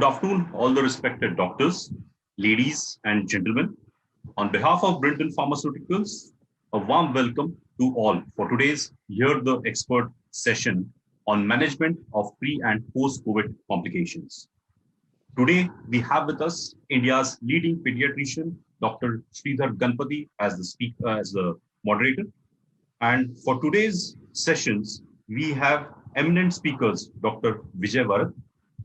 afternoon, all the respected doctors, ladies and gentlemen. On behalf of Brinton Pharmaceuticals, a warm welcome to all for today's Hear the Expert session on management of pre and post-COVID complications. Today, we have with us India's leading pediatrician, Dr. Sridhar Ganpati, as the moderator. And for today's sessions, we have eminent speakers, Dr. Vijay Varat,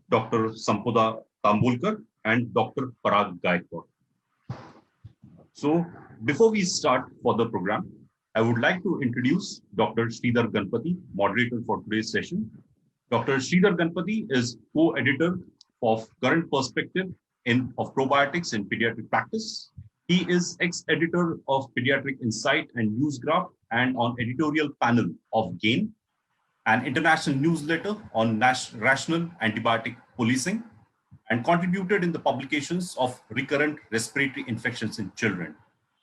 Dr. Sampada Tambulkar, and Dr. Parag Gaikwad. So, before we start for the program, I would like to introduce Dr. Sridhar Ganpati, moderator for today's session. Dr. Sridhar Ganpati is co-editor of Current Perspective of Probiotics in Pediatric Practice. He is ex-editor of Pediatric Insight and Newsgraph and on editorial panel of GAIN, an international newsletter on rational antibiotic policing, and contributed in the publications of recurrent respiratory infections in children.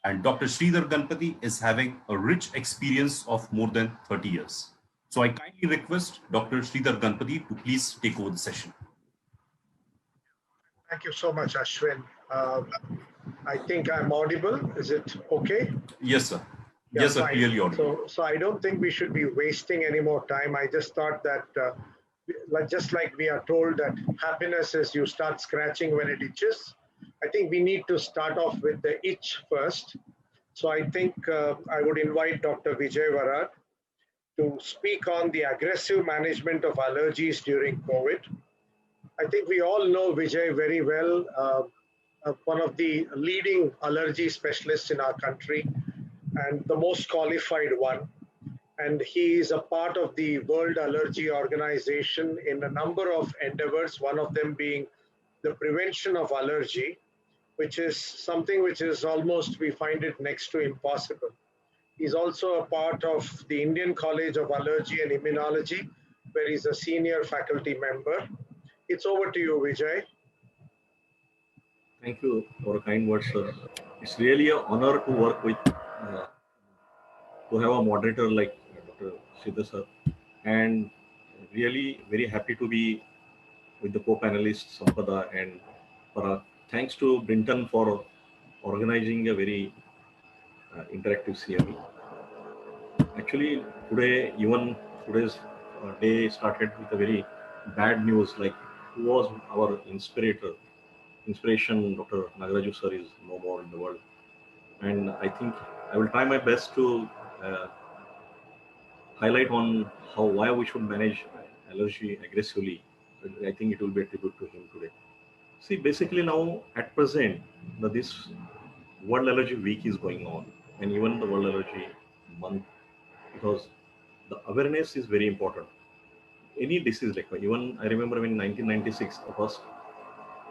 And Dr. Sridhar Ganpati is having a rich experience of more than 30 years. So I kindly request Dr. Sridhar Ganpati to please take over the session. Thank you so much, Ashwin. I think I'm audible. Is it okay? Yes, sir. Yeah, yes, sir, clearly audible. So I don't think we should be wasting any more time. I just thought that just like we are told that happiness is you start scratching when it itches, I think we need to start off with the itch first. So I think I would invite Dr. Vijay Varat to speak on the aggressive management of allergies during COVID. I think we all know Vijay very well, one of the leading allergy specialists in our country and the most qualified one. And he is a part of the World Allergy Organization in a number of endeavors, one of them being the prevention of allergy, which is something which is almost, we find it next to impossible. He's also a part of the Indian College of Allergy and Immunology, where he's a senior faculty member. It's over to you, Vijay. Thank you for kind words, sir. It's really an honor to work with, to have a moderator like Dr. Sridhar sir, and really very happy to be with the co-panelists Sampada and Parag. Thanks to Brinton for organizing a very interactive CME. Actually, today's day started with a very bad news, like who was our inspiration, Dr. Nagaraju sir is no more in the world. And I think I will try my best to highlight on why we should manage allergy aggressively. I think it will be a tribute to him today. See, basically now at present, this World Allergy Week is going on, and even the World Allergy Month, because the awareness is very important. Any disease, like even I remember when in 1996, the first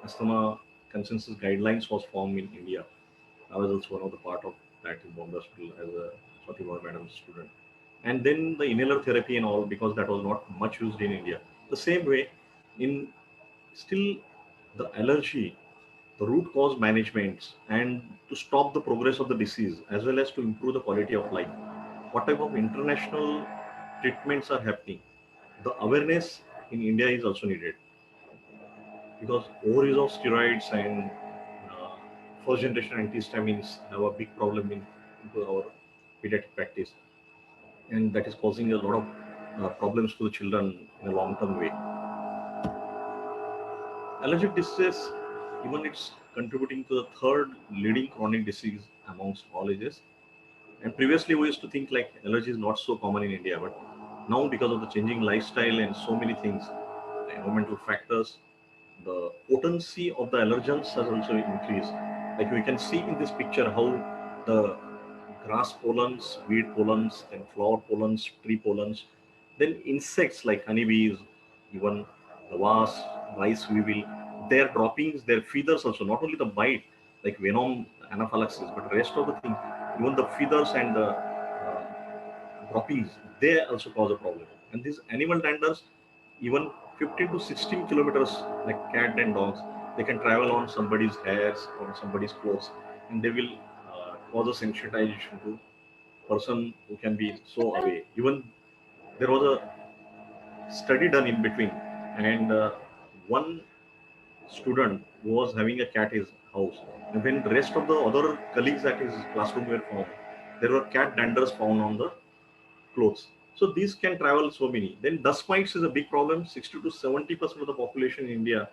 asthma consensus guidelines was formed in India. I was also one of the part of that in Bombay Hospital as a Swati Madam student. And then the inhaler therapy and all, because that was not much used in India. The same way, in still the allergy, the root cause management, and to stop the progress of the disease, as well as to improve the quality of life. What type of international treatments are happening? The awareness in India is also needed, because overuse of steroids and first generation antihistamines have a big problem into our pediatric practice, and that is causing a lot of problems to the children in a long-term way. Allergic disease, even it's contributing to the third leading chronic disease amongst all ages. And previously we used to think like allergy is not so common in India, but now because of the changing lifestyle and so many things, the environmental factors, the potency of the allergens has also increased. Like we can see in this picture how the grass pollens, weed pollens, and flower pollens, tree pollens, then insects like honeybees, even the wasp, rice weevil, their droppings, their feathers also, not only the bite, like venom, anaphylaxis, but the rest of the thing, even the feathers and the droppings, they also cause a problem. And these animal danders, even 15 to 16 kilometers, like cat and dogs, they can travel on somebody's hairs or somebody's clothes, and they will cause a sensitization to person who can be so away. Even there was a study done in between, and one student who was having a cat in his house. And when the rest of the other colleagues at his classroom were found, there were cat danders found on the clothes. So these can travel so many. Then dust mites is a big problem. 60 to 70% of the population in India,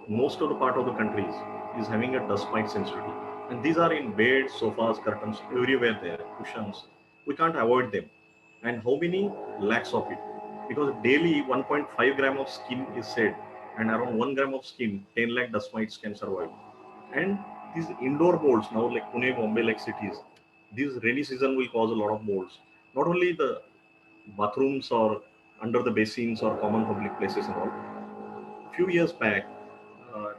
most of the part of the countries, is having a dust mite sensitivity. And these are in beds, sofas, curtains, everywhere there, cushions. We can't avoid them. And how many lakhs of it? Because daily 1.5 gram of skin is shed, and around 1 gram of skin, 10 lakh dust mites can survive. And these indoor molds now, like Pune, Bombay, like cities, this rainy season will cause a lot of molds. Not only the bathrooms or under the basins or common public places and all. Few years back,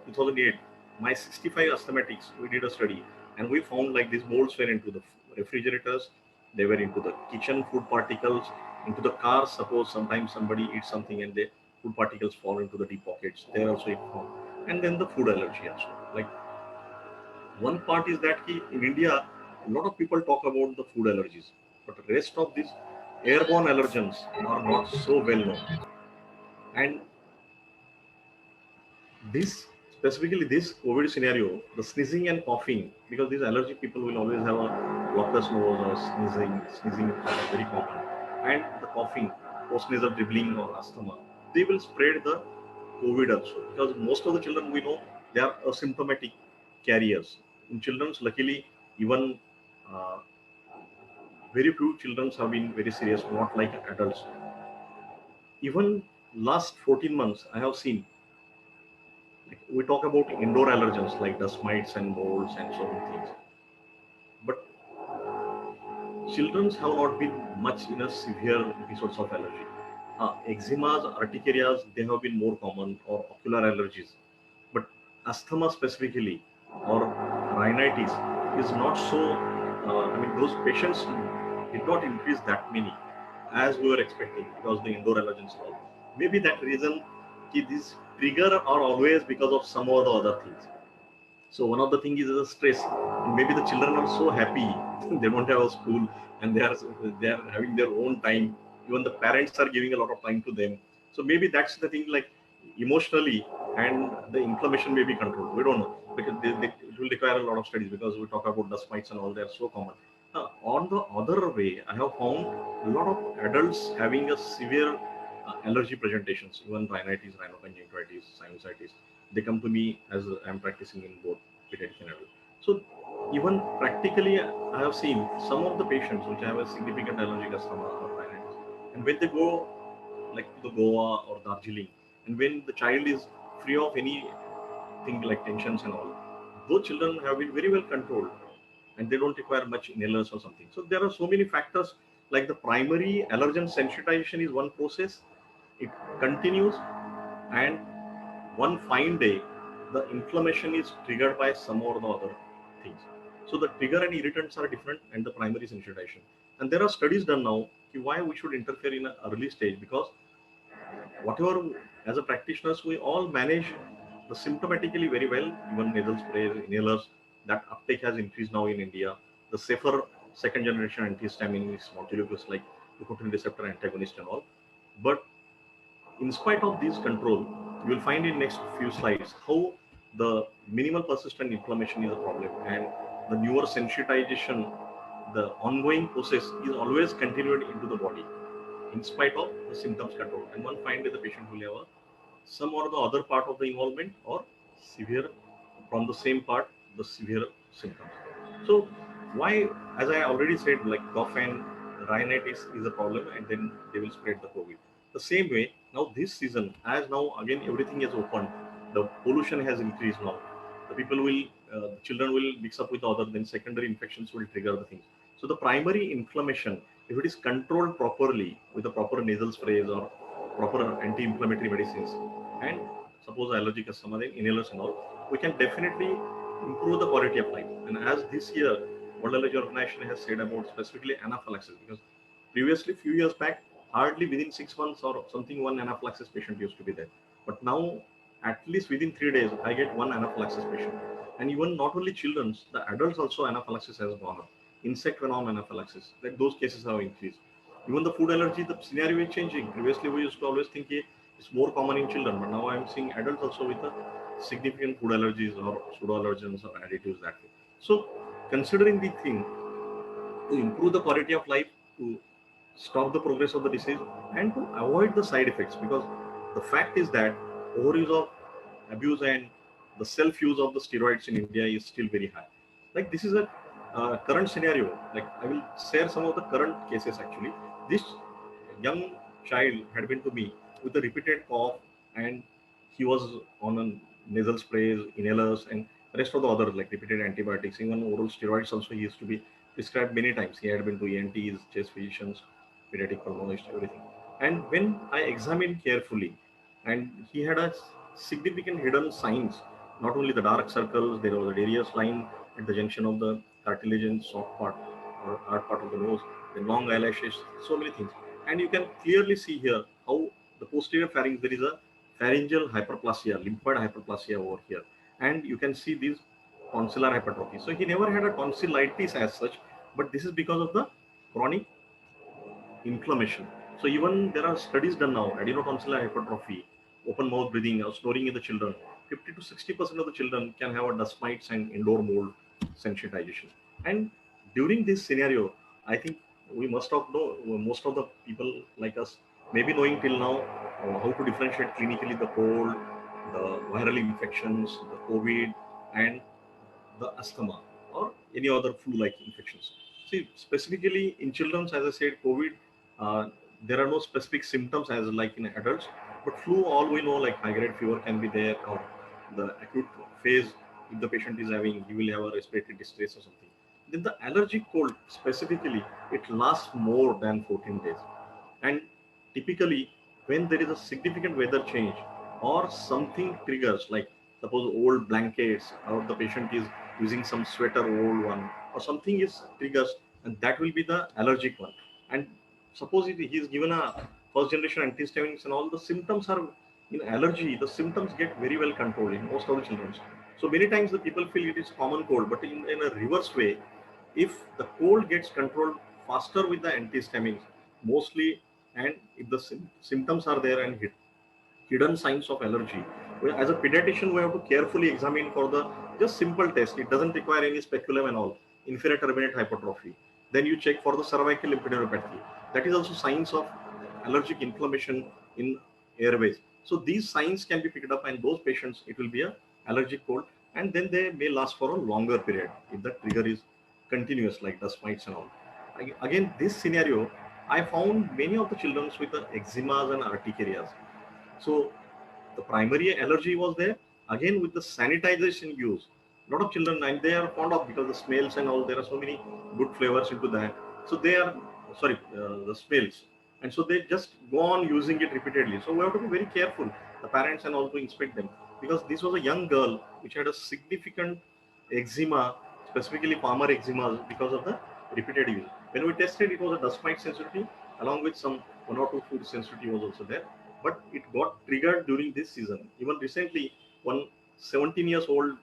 2008, my 65 asthmatics, we did a study and we found like these molds were into the refrigerators, they were into the kitchen food particles, into the cars. Suppose sometimes somebody eats something and the food particles fall into the deep pockets. There also it found. And then the food allergy also. Like one part is that in India, a lot of people talk about the food allergies, but the rest of these airborne allergens are not so well known. And this specifically this COVID scenario, the sneezing and coughing, because these allergic people will always have a blocked nose or sneezing is very common, and the coughing, post-nasal dribbling or asthma, they will spread the COVID also because most of the children we know they are asymptomatic carriers. In children, luckily, even uh, very few children have been very serious, not like adults. Even last 14 months, I have seen we talk about indoor allergens like dust mites and molds and so many things. But children have not been much in a severe episodes of allergy. Eczemas, urticarias, they have been more common, or ocular allergies. But asthma specifically or rhinitis is not so. Those patients did not increase that many as we were expecting because the indoor allergens all. Maybe that reason this trigger are always because of some or the other things. So one of the things is the stress. And maybe the children are so happy they don't have a school and they are having their own time. Even the parents are giving a lot of time to them. So maybe that's the thing, like emotionally, and the inflammation may be controlled. We don't know because it will require a lot of studies because we talk about dust mites and all. They are so common. On the other way, I have found a lot of adults having a severe allergy presentations, even rhinitis, rhinoconjunctivitis, sinusitis. They come to me as I'm practicing in both pediatric and adult. So even practically, I have seen some of the patients which have a significant allergic asthma or rhinitis, and when they go like to the Goa or Darjeeling, and when the child is free of anything like tensions and all, those children have been very well controlled and they don't require much inhalers or something. So there are so many factors, like the primary allergen sensitization is one process. It continues, and one fine day, the inflammation is triggered by some or the other things. So the trigger and irritants are different, and the primary sensitization. And there are studies done now why we should interfere in an early stage, because whatever, as a practitioners, we all manage the symptomatically very well. Even nasal sprays, inhalers, that uptake has increased now in India. The safer second generation antihistamine is molecules like nicotine receptor antagonist and all. But in spite of this control, you will find in next few slides how the minimal persistent inflammation is a problem, and the newer sensitization, the ongoing process is always continued into the body in spite of the symptoms control. And one find that the patient will have some or the other part of the involvement or severe from the same part, the severe symptoms. So why, as I already said, like cough and rhinitis is a problem, and then they will spread the COVID. The same way, now this season, as now again everything is open, the pollution has increased now. The people will, the children will mix up with the other, then secondary infections will trigger the things. So the primary inflammation, if it is controlled properly with the proper nasal sprays or proper anti-inflammatory medicines, and suppose allergic asthma, then inhalers and all, we can definitely improve the quality of life. And as this year, World Allergy Organization has said about specifically anaphylaxis, because previously, few years back, hardly within 6 months or something, one anaphylaxis patient used to be there. But now, at least within 3 days, I get one anaphylaxis patient. And even not only children's, the adults also anaphylaxis has gone up. Insect venom anaphylaxis, like those cases have increased. Even the food allergy, the scenario is changing. Previously, we used to always think it's more common in children, but now I'm seeing adults also with the significant food allergies or pseudo-allergens or additives that way. So considering the thing to improve the quality of life, to stop the progress of the disease, and to avoid the side effects, because the fact is that overuse of abuse and the self-use of the steroids in India is still very high. Like this is a current scenario. Like I will share some of the current cases actually. This young child had been to me with a repeated cough, and he was on a nasal sprays, inhalers, and rest of the other like repeated antibiotics, even oral steroids also he used to be prescribed many times. He had been to ENTs, chest physicians, pediatric pulmonologist, everything. And when I examined carefully, and he had a significant hidden signs, not only the dark circles, there was a Darius line at the junction of the cartilage and soft part or hard part of the nose, the long eyelashes, so many things. And you can clearly see here how the posterior pharynx, there is a pharyngeal hyperplasia, lymphoid hyperplasia over here. And you can see these tonsillar hypertrophy. So he never had a tonsillitis as such, but this is because of the chronic inflammation. So even there are studies done now, adenotonsillar hypertrophy, open mouth breathing or snoring in the children. 50 to 60% of the children can have a dust mites and indoor mold sensitization. And during this scenario, I think we must have know, most of the people like us maybe knowing till now how to differentiate clinically the cold, the viral infections, the COVID, and the asthma or any other flu-like infections. See, specifically in children, as I said, COVID, there are no specific symptoms as like in adults, but flu, all we know, like high-grade fever can be there, or the acute phase, if the patient is having, he will have a respiratory distress or something. Then the allergic cold, specifically, it lasts more than 14 days. And typically, when there is a significant weather change or something triggers, like suppose old blankets or the patient is using some sweater old one or something is triggers, and that will be the allergic one. And suppose he is given a first generation antihistamines and all the symptoms are in allergy, the symptoms get very well controlled in most of the children. So many times the people feel it is common cold, but in a reverse way, if the cold gets controlled faster with the antihistamines, mostly, and if the symptoms are there and hidden signs of allergy, as a pediatrician, we have to carefully examine for the just simple test. It doesn't require any speculum and all. Inferior turbinate hypertrophy. Then you check for the cervical lymphadenopathy. That is also signs of allergic inflammation in airways. So these signs can be picked up, and those patients, it will be a allergic cold, and then they may last for a longer period if the trigger is continuous, like dust mites and all. Again, this scenario, I found many of the children with the eczemas and urticarias. So the primary allergy was there. Again, with the sanitization use, a lot of children, and they are fond of, because the smells and all, there are so many good flavors into that. So they are, sorry, the smells. And so they just go on using it repeatedly. So we have to be very careful, the parents and all, to inspect them. Because this was a young girl which had a significant eczema, specifically palmar eczema, because of the repeated use. When we tested, it was a dust mite sensitivity, along with some one or two food sensitivity was also there. But it got triggered during this season. Even recently, one 17 years old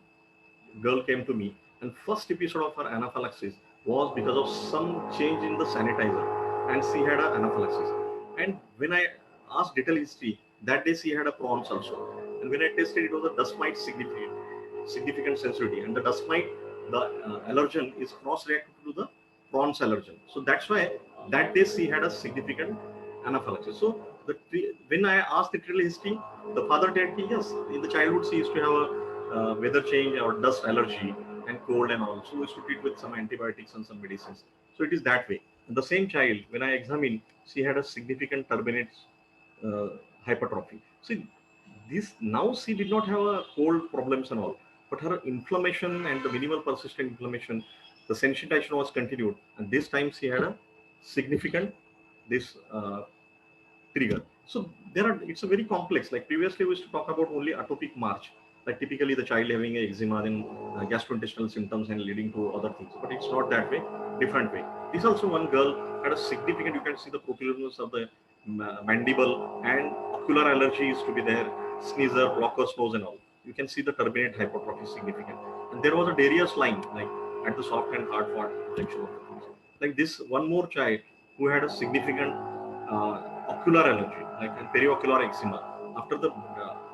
girl came to me, and first episode of her anaphylaxis was because of some change in the sanitizer, and she had an anaphylaxis. And when I asked detailed history, that day she had a prawns also. And when I tested, it was a dust mite significant sensitivity, and the dust mite, the allergen is cross-reactive to the prawns allergen. So that's why that day she had a significant anaphylaxis. So when I asked the trial history, the father told me, yes, in the childhood she used to have a weather change or dust allergy and cold and all. So we used to treat with some antibiotics and some medicines. So it is that way. And the same child, when I examined, she had a significant turbinate uh, hypertrophy. See, this now she did not have a cold problems and all, but her inflammation and the minimal persistent inflammation, the sensitization was continued, and this time she had a significant this trigger. So there are, it's a very complex. Like previously we used to talk about only atopic march, like typically the child having a eczema, then gastrointestinal symptoms and leading to other things. But it's not that way, different way. This also one girl had a significant, you can see the protrusions of the mandible, and ocular allergy is to be there, sneezer, blockers, nose and all. You can see the turbinate hypertrophy significant. And there was a Darius line, like at the soft and hard part junction of the things. Like this one more child who had a significant ocular allergy, like periocular eczema. After the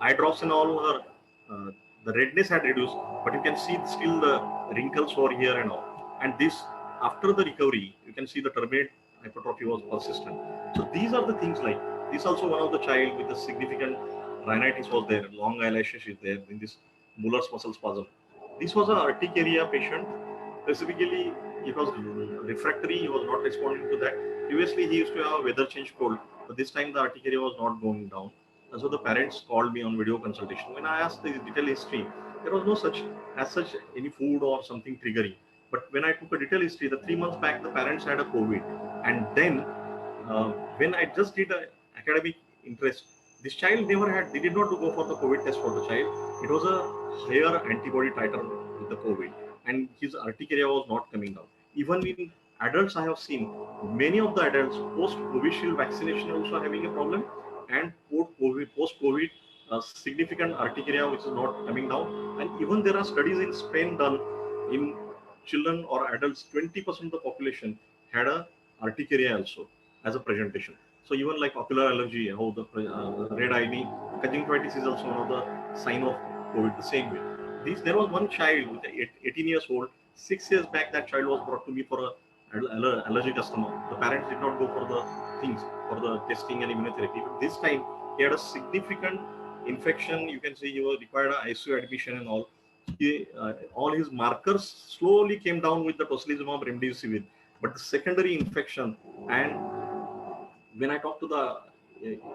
eye drops and all, her the redness had reduced, but you can see still the wrinkles over here and all. And this, after the recovery, you can see the terminate hypertrophy was persistent. So these are the things like this. Also, one of the child with a significant rhinitis was there, long eyelashes is there in this Muller's muscle spasm. This was an urticaria patient. Specifically, he was refractory. He was not responding to that. Previously, he used to have a weather change cold, but this time the urticaria was not going down. And so the parents called me on video consultation. When I asked the detailed history, there was no such as such any food or something triggering. But when I took a detailed history, the 3 months back, the parents had a COVID, and then when I just did a academic interest, this child never had. They did not go for the COVID test for the child. It was a higher antibody titer with the COVID, and his urticaria was not coming down. Even in adults, I have seen many of the adults post Covishield vaccination also having a problem, and post COVID significant urticaria which is not coming down. And even there are studies in Spain done in children or adults. 20% of the population had a urticaria also as a presentation. So even like ocular allergy, how the red eye, conjunctivitis is also one of the sign of COVID. The same way. There was one child with 18 years old. 6 years back, that child was brought to me for a allergic asthma. The parents did not go for the things for the testing and immunotherapy. But this time, he had a significant infection. You can say he was required an ICU admission and all. All his markers slowly came down with the tocilizumab remdesivir, but the secondary infection. And when I talked to the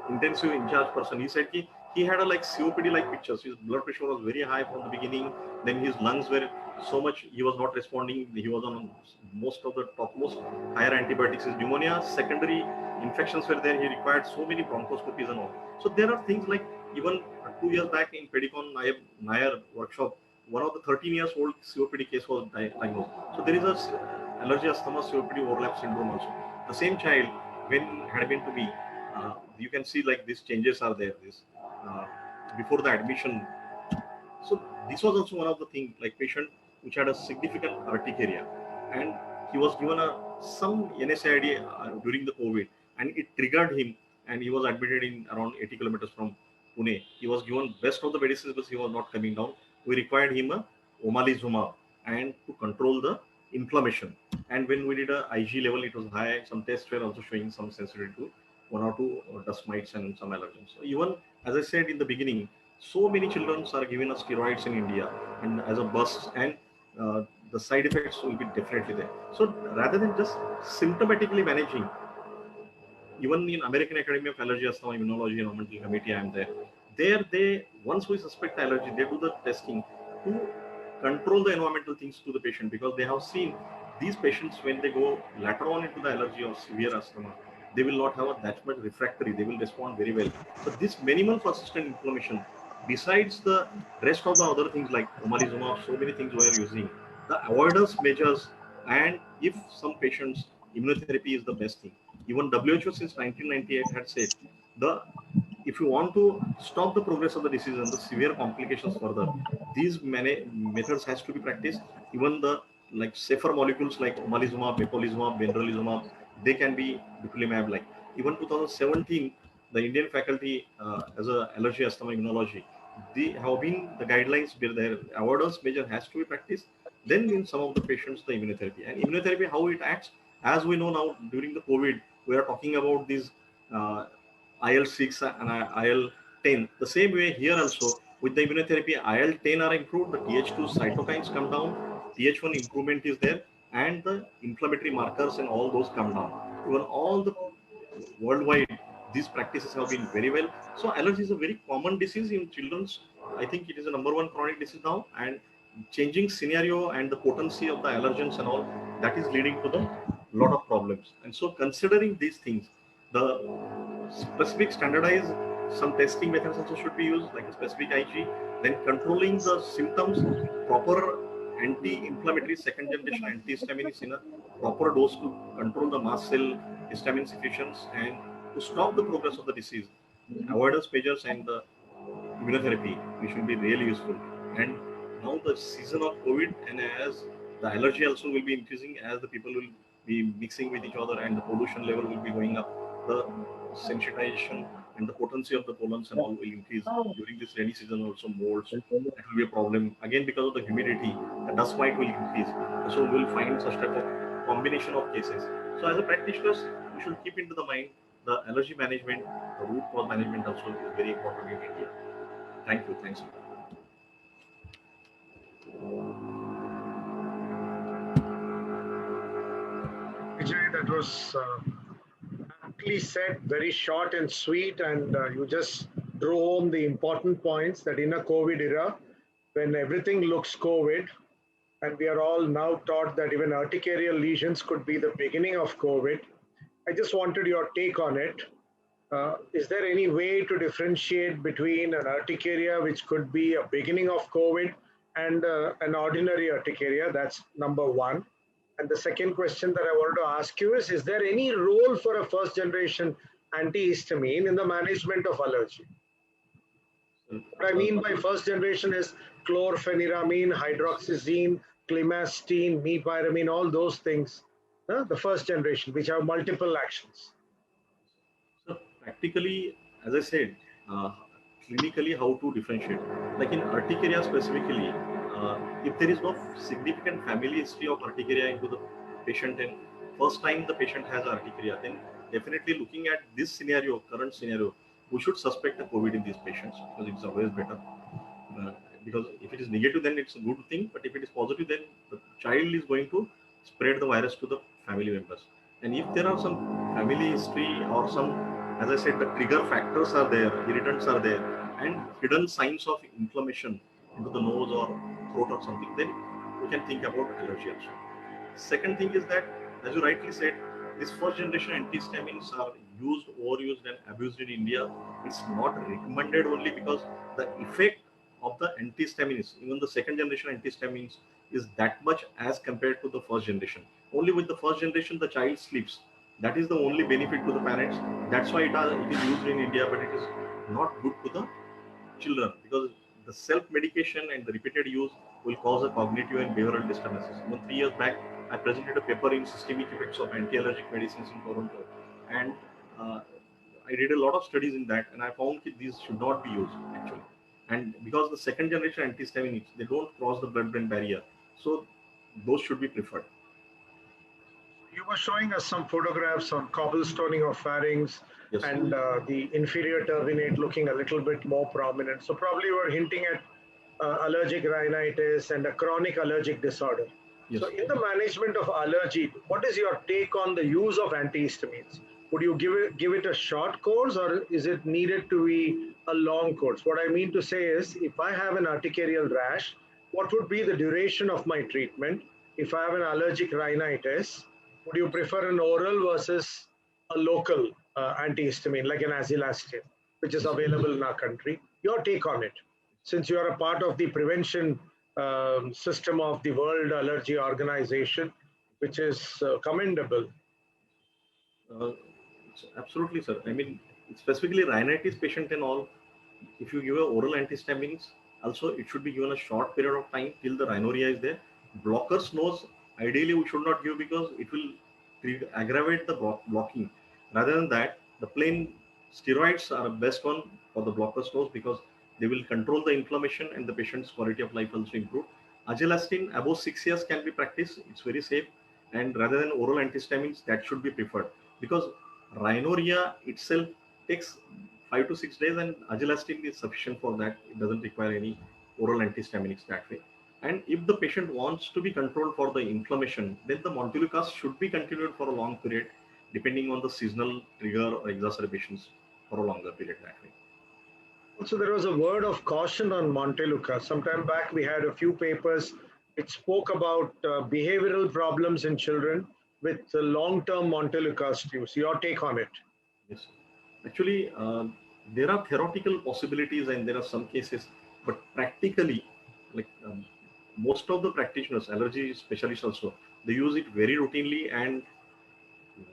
intensive in charge person, he said he had a like COPD like pictures. His blood pressure was very high from the beginning. Then his lungs were so much, he was not responding. He was on most of the topmost higher antibiotics. His pneumonia, secondary infections were there. He required so many bronchoscopies and all. So there are things like even 2 years back in Pedicon Nair workshop, one of the 13 years old COPD case was diagnosed. So there is a allergy asthma COPD overlap syndrome also. The same child, when had been to me, you can see like these changes are there. This before the admission. So this was also one of the things like patient which had a significant urticaria, and he was given some NSAID during the COVID, and it triggered him, and he was admitted in around 80 kilometers from Pune. He was given best of the medicines, but he was not coming down. We required him a omalizumab and to control the inflammation. And when we did a IG level, it was high. Some tests were also showing some sensitivity to 1 or 2 dust mites and some allergens. So even as I said in the beginning, so many children are given us steroids in India and as a burst, and the side effects will be definitely there. So rather than just symptomatically managing, even in American Academy of Allergy, Asthma, Immunology, Environmental Committee, I am there. There, they once we suspect allergy, they do the testing to control the environmental things to the patient, because they have seen these patients when they go later on into the allergy or severe asthma, they will not have that much refractory. They will respond very well. So this minimal persistent inflammation, besides the rest of the other things like omalizumab, so many things we are using, the avoidance measures, and if some patients, immunotherapy is the best thing. Even WHO since 1998 had said the if you want to stop the progress of the disease and the severe complications further, these many methods has to be practiced. Even the like safer molecules like omalizumab, mepolizumab, benralizumab, they can be dupilumab. Like even 2017, the Indian faculty as a allergy, asthma, immunology, they have been the guidelines where their avoidance measure has to be practiced. Then in some of the patients, the immunotherapy and immunotherapy, how it acts, as we know now during the COVID, we are talking about these IL-6 and IL-10. The same way here also with the immunotherapy, IL-10 are improved, the Th2 cytokines come down, Th1 improvement is there, and the inflammatory markers and all those come down. Even all the worldwide, these practices have been very well. So allergy is a very common disease in children's. I think it is a #1 chronic disease now, and changing scenario and the potency of the allergens and all, that is leading to the lot of problems. And so considering these things, the specific standardized some testing methods also should be used, like a specific IG, then controlling the symptoms, proper anti-inflammatory second generation antihistamine in a proper dose to control the mast cell histamine secretions and to stop the progress of the disease. Avoidance measures and the immunotherapy, which will be really useful. And now the season of COVID, and as the allergy also will be increasing as the people will be mixing with each other and the pollution level will be going up, the sensitization and the potency of the pollens and all will increase during this rainy season. Also molds, that will be a problem again because of the humidity. The dust mite will increase, so we'll find such type of combination of cases. So as a practitioners, we should keep into the mind the allergy management, the root cause management also is very important in India. Thank you. Thanks. Vijay, that was aptly said, very short and sweet, and you just drove home the important points that in a COVID era, when everything looks COVID, and we are all now taught that even urticarial lesions could be the beginning of COVID. I just wanted your take on it. Is there any way to differentiate between an urticaria, which could be a beginning of COVID, and an ordinary urticaria? That's number one. And the second question that I wanted to ask you is there any role for a first generation antihistamine in the management of allergy? What I mean by first generation is chlorpheniramine, hydroxyzine, clemastine, mepyramine, all those things. The first generation, which have multiple actions. So practically, as I said, clinically how to differentiate. Like in urticaria specifically, if there is no significant family history of urticaria into the patient and first time the patient has urticaria, then definitely looking at this scenario, current scenario, we should suspect a COVID in these patients because it's always better. Because if it is negative, then it's a good thing. But if it is positive, then the child is going to spread the virus to the family members. And if there are some family history or some, as I said, the trigger factors are there, irritants are there, and hidden signs of inflammation into the nose or throat or something, then we can think about allergy also. Second thing is that, as you rightly said, these first generation antihistamines are used, overused, and abused in India. It's not recommended only because the effect of the antihistamines, even the second generation antihistamines, is that much as compared to the first generation. Only with the first generation, the child sleeps. That is the only benefit to the parents. That's why it is used in India, but it is not good to the children because the self-medication and the repeated use will cause a cognitive and behavioral disturbances. Even 3 years back, I presented a paper in systemic effects of anti-allergic medicines in Toronto, and I did a lot of studies in that, and I found that these should not be used actually. And because the second generation antihistamines, they don't cross the blood-brain barrier, so those should be preferred. You were showing us some photographs on cobblestoning of pharynx Yes. and the inferior turbinate looking a little bit more prominent. So probably you were hinting at allergic rhinitis and a chronic allergic disorder. Yes. So in the management of allergy, what is your take on the use of antihistamines? Would you give it a short course or is it needed to be a long course? What I mean to say is, if I have an urticarial rash, what would be the duration of my treatment? If I have an allergic rhinitis, would you prefer an oral versus a local antihistamine like an azilastine, which is available in our country? Your take on it, since you are a part of the prevention system of the World Allergy Organization, which is commendable. Absolutely, sir. I mean, specifically rhinitis patient and all, if you give a oral antihistamines, also it should be given a short period of time till the rhinorrhea is there. Blockers nose, ideally we should not give because it will aggravate the blocking. Rather than that, the plain steroids are the best one for the blockers nose because they will control the inflammation and the patient's quality of life also improve. Agilastine above 6 years can be practiced. It's very safe. And rather than oral antihistamines, that should be preferred because rhinorrhea itself takes 5 to 6 days and agilastine is sufficient for that. It doesn't require any oral antihistaminics that way. And if the patient wants to be controlled for the inflammation, then the Montelukast should be continued for a long period, depending on the seasonal trigger or exacerbations for a longer period that way. Also, there was a word of caution on Montelukast. Sometime back, we had a few papers which spoke about behavioral problems in children with long-term Montelukast use. Your take on it? Yes. Actually, there are theoretical possibilities and there are some cases, but practically, like most of the practitioners, allergy specialists also, they use it very routinely, and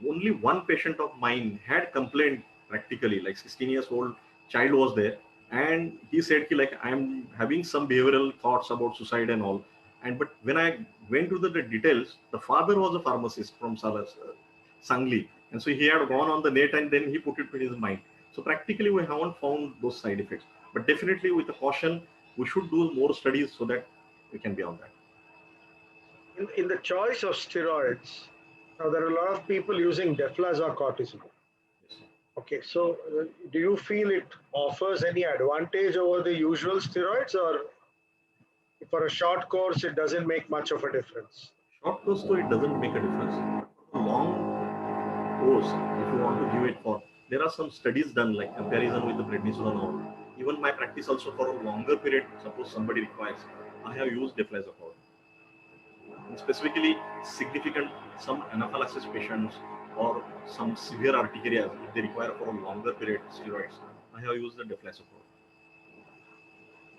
only one patient of mine had complained practically, like 16 years old child was there, and he said, like, I'm having some behavioral thoughts about suicide and all. And but when I went to the details, the father was a pharmacist from Sangli, and so he had gone on the net and then he put it to his mind. So practically, we haven't found those side effects. But definitely, with a caution, we should do more studies so that we can be on that. In the choice of steroids, now there are a lot of people using deflazacort. Yes. Okay, so do you feel it offers any advantage over the usual steroids, or for a short course it doesn't make much of a difference? Short course, though, it doesn't make a difference. But long course, if you want to give it for, there are some studies done like comparison with the prednisone or even my practice also for a longer period. Suppose somebody requires, I have used deflazacort. And specifically, significant some anaphylaxis patients or some severe urticaria, if they require for a longer period steroids, I have used the deflazacort.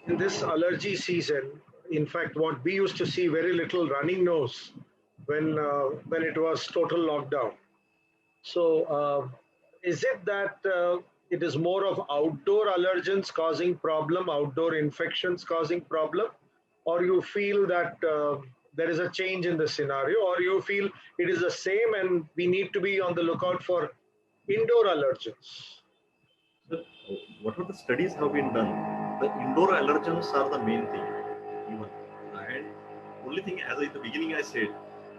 In this allergy season, in fact, what we used to see very little running nose when it was total lockdown. So, is it that it is more of outdoor allergens causing problem, outdoor infections causing problem, or you feel that there is a change in the scenario, or you feel it is the same and we need to be on the lookout for indoor allergens? So, whatever the studies have been done, the indoor allergens are the main thing. Even and only thing, as at the beginning I said,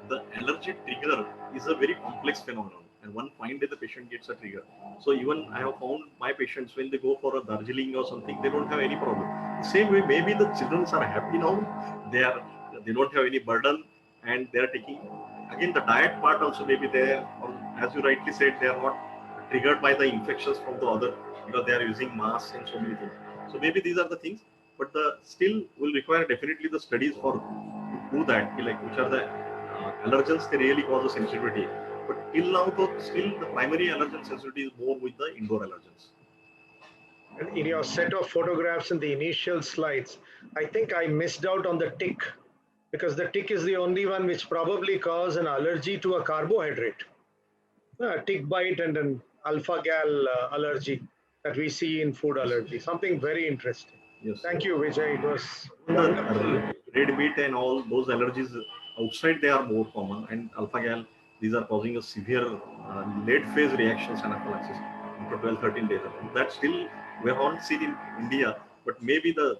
the allergy trigger is a very complex phenomenon, and one fine day the patient gets a trigger. So even I have found my patients when they go for a Darjeeling or something, they don't have any problem. Same way, maybe the children are happy now. They don't have any burden, and they are taking again the diet part also maybe there, or as you rightly said, they are not triggered by the infections from the other because they are using masks and so many things. So maybe these are the things, but the still will require definitely the studies for to do that, like which are the allergens they really cause a sensitivity. But till now, though, still the primary allergen sensitivity is more with the indoor allergens. And in your set of photographs in the initial slides, I think I missed out on the tick, because the tick is the only one which probably cause an allergy to a carbohydrate. A tick bite and an alpha gal allergy that we see in food allergy. Something very interesting. Yes. Thank you, Vijay. It was The red meat and all those allergies outside, they are more common, and alpha gal, these are causing a severe late phase reactions anaphylaxis after 12 13 days. That still we haven't seen in India, but maybe the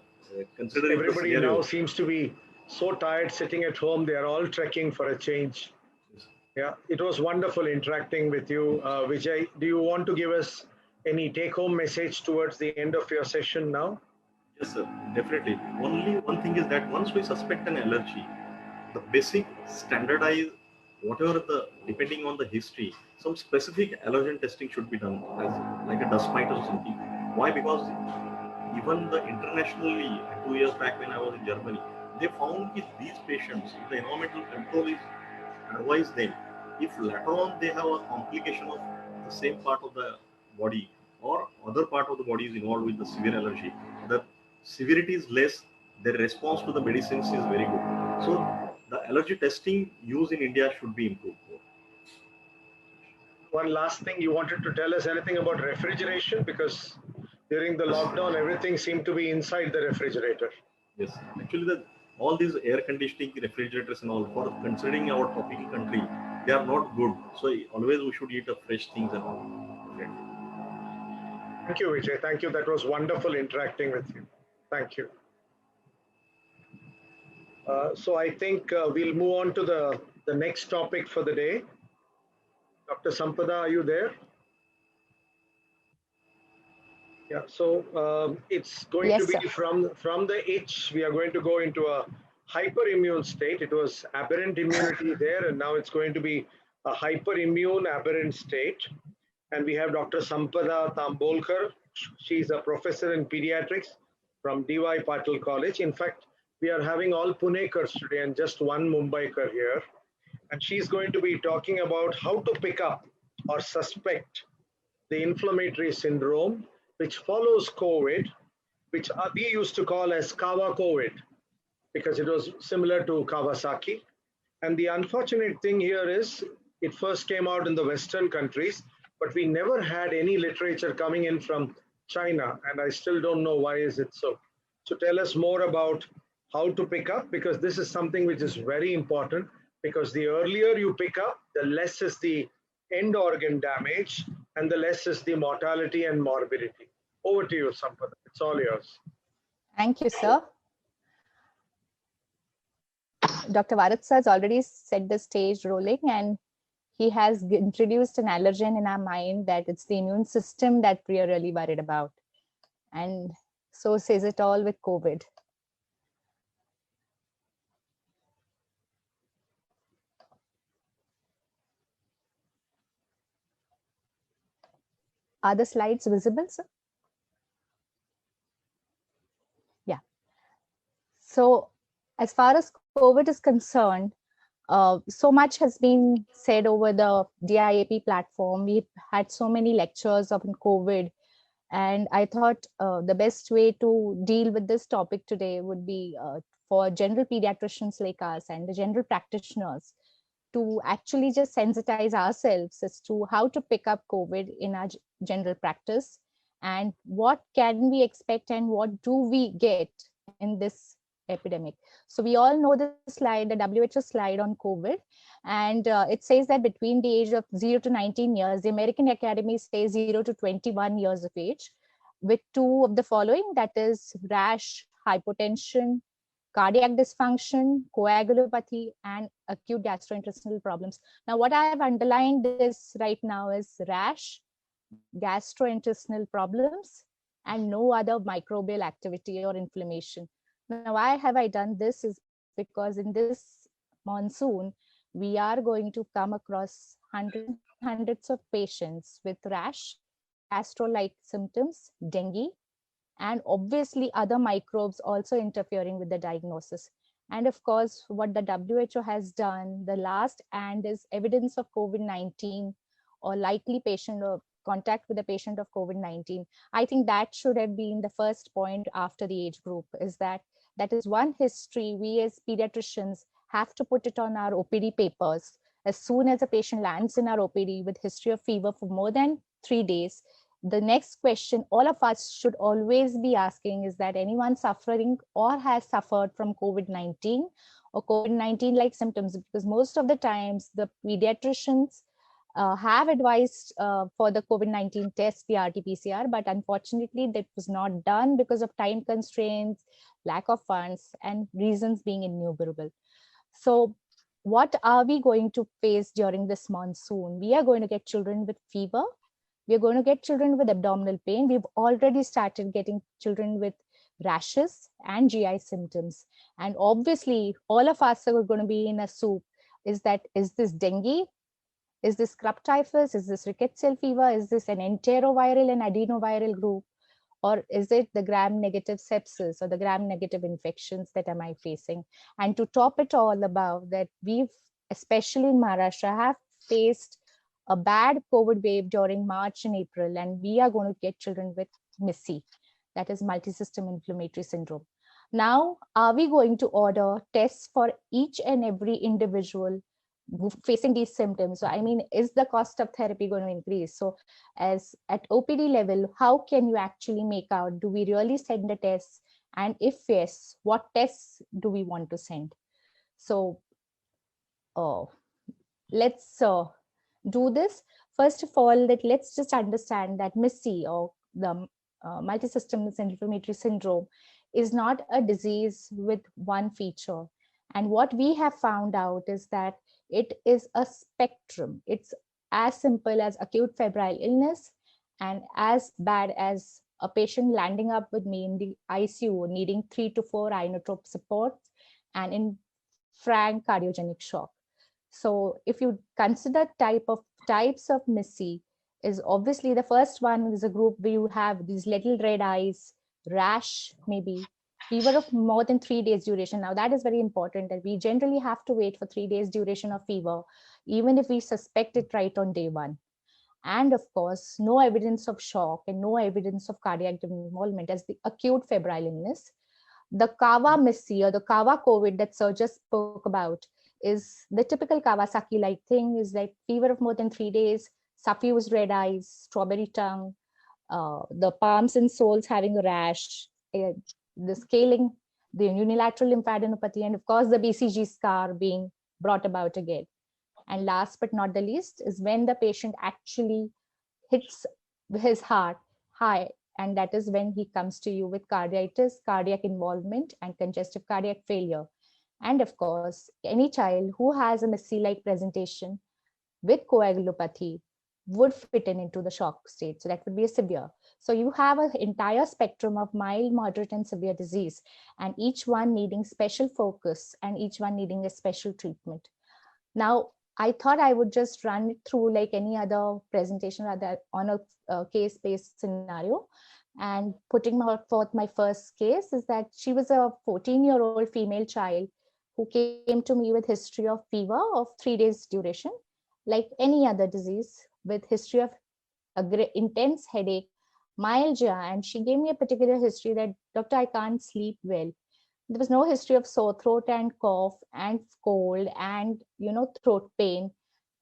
considering the everybody scenario. now seems to be so tired sitting at home. They are all trekking for a change. Yes. Yeah, it was wonderful interacting with you, Vijay. Do you want to give us any take-home message towards the end of your session now? Yes, sir, definitely. Only one thing is that once we suspect an allergy, the basic standardized, whatever the, depending on the history, some specific allergen testing should be done as like a dust mite or something. Why? Because even the internationally, 2 years back when I was in Germany, they found that these patients, if the environmental control is advised them, if later on they have a complication of the same part of the body or other part of the body is involved with the severe allergy, the severity is less, their response to the medicines is very good. So the allergy testing used in India should be improved. One last thing, you wanted to tell us anything about refrigeration, because during the lockdown everything seemed to be inside the refrigerator. Yes, actually all these air conditioning refrigerators and all, for considering our tropical country, they are not good. So always we should eat fresh things and all. Thank you, Vijay. Thank you. That was wonderful interacting with you. Thank you. So I think we'll move on to the next topic for the day. Dr. Sampada, are you there? Yeah, so it's going Yes, to be sir. from the itch, we are going to go into a hyperimmune state. It was aberrant immunity there, and now it's going to be a hyperimmune aberrant state. And we have Dr. Sampada Tambolkar. She's a professor in pediatrics from D.Y. Patil College. In fact, we are having all Punekars today and just one Mumbaikar here. And she's going to be talking about how to pick up or suspect the inflammatory syndrome, which follows COVID, which we used to call as Kawa COVID, because it was similar to Kawasaki. And the unfortunate thing here is it first came out in the Western countries, but we never had any literature coming in from China, and I still don't know why is it so. So tell us more about how to pick up, because this is something which is very important, because the earlier you pick up, the less is the end organ damage, and the less is the mortality and morbidity. Over to you, Sampada. It's all yours. Thank you, sir. Dr. Varatsa has already set the stage rolling, and he has introduced an allergen in our mind that it's the immune system that we are really worried about. And so says it all with COVID. Are the slides visible, sir? Yeah. So as far as COVID is concerned, so much has been said over the DIAP platform. We've had so many lectures on COVID, and I thought the best way to deal with this topic today would be for general pediatricians like us and the general practitioners to actually just sensitize ourselves as to how to pick up COVID in our general practice, and what can we expect and what do we get in this epidemic. So we all know the slide, the WHO slide on COVID, and it says that between the age of 0 to 19 years, the American Academy says 0 to 21 years of age, with two of the following, that is rash, hypotension, cardiac dysfunction, coagulopathy, and acute gastrointestinal problems. Now, what I have underlined this right now is rash, gastrointestinal problems, and no other microbial activity or inflammation. Now, why have I done this is because in this monsoon, we are going to come across hundreds of patients with rash, gastro-like symptoms, dengue, and obviously other microbes also interfering with the diagnosis. And of course, what the WHO has done, the last and is evidence of COVID-19 or likely patient or contact with a patient of COVID-19. I think that should have been the first point after the age group, is that is one history we as pediatricians have to put it on our OPD papers. As soon as a patient lands in our OPD with history of fever for more than 3 days, the next question all of us should always be asking is that anyone suffering or has suffered from COVID-19 or COVID-19 like symptoms, because most of the times the pediatricians have advised for the COVID-19 test, the RT-PCR, but unfortunately that was not done because of time constraints, lack of funds, and reasons being innumerable. So what are we going to face during this monsoon? We are going to get children with fever. We're going to get children with abdominal pain. We've already started getting children with rashes and GI symptoms. And obviously, all of us are going to be in a soup. Is this dengue? Is this scrub typhus? Is this rickettsial fever? Is this an enteroviral and adenoviral group? Or is it the gram-negative sepsis or the gram-negative infections that am I facing? And to top it all above that, we've, especially in Maharashtra, have faced a bad COVID wave during March and April, and we are going to get children with MIS-C, that is multisystem inflammatory syndrome. Now, are we going to order tests for each and every individual facing these symptoms? So, I mean, is the cost of therapy going to increase? So as at OPD level, how can you actually make out, do we really send the tests? And if yes, what tests do we want to send? So let's do this. First of all, let's just understand that MIS-C or the multisystem inflammatory syndrome is not a disease with one feature. And what we have found out is that it is a spectrum. It's as simple as acute febrile illness and as bad as a patient landing up with me in the ICU needing 3 to 4 inotrope support and in frank cardiogenic shock. So if you consider types of MIS-C, is obviously the first one is a group where you have these little red eyes, rash, maybe fever of more than 3 days duration. Now that is very important, that we generally have to wait for 3 days duration of fever, even if we suspect it right on day 1. And of course, no evidence of shock and no evidence of cardiac involvement as the acute febrile illness. The Kawa MIS-C or the Kawa COVID that Sir just spoke about is the typical Kawasaki-like thing, is like fever of more than 3 days, suffused red eyes, strawberry tongue, the palms and soles having a rash, the scaling, the unilateral lymphadenopathy, and of course the BCG scar being brought about again. And last but not the least is when the patient actually hits his heart high, and that is when he comes to you with carditis, cardiac involvement, and congestive cardiac failure. And of course, any child who has a Messi-like presentation with coagulopathy would fit into the shock state. So that would be a severe. So you have an entire spectrum of mild, moderate, and severe disease, and each one needing special focus and each one needing a special treatment. Now, I thought I would just run it through like any other presentation on a case-based scenario. And putting forth my first case is that she was a 14-year-old female child who came to me with history of fever of 3 days duration, like any other disease, with history of intense headache, myalgia, and she gave me a particular history that, doctor, I can't sleep well. There was no history of sore throat and cough and cold and throat pain.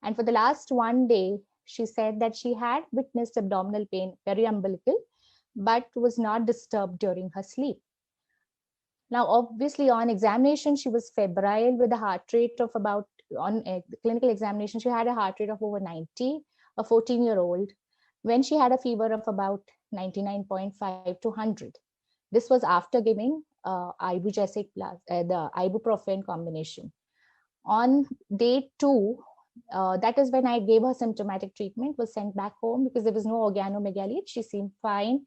And for the last 1 day, she said that she had witnessed abdominal pain, very umbilical, but was not disturbed during her sleep. Now, obviously, on examination, she was febrile with a heart rate of about, on a clinical examination, she had a heart rate of over 90, a 14-year-old, when she had a fever of about 99.5 to 100. This was after giving ibugesic plus the ibuprofen combination. On day 2, that is when I gave her symptomatic treatment, was sent back home because there was no organomegaly. She seemed fine.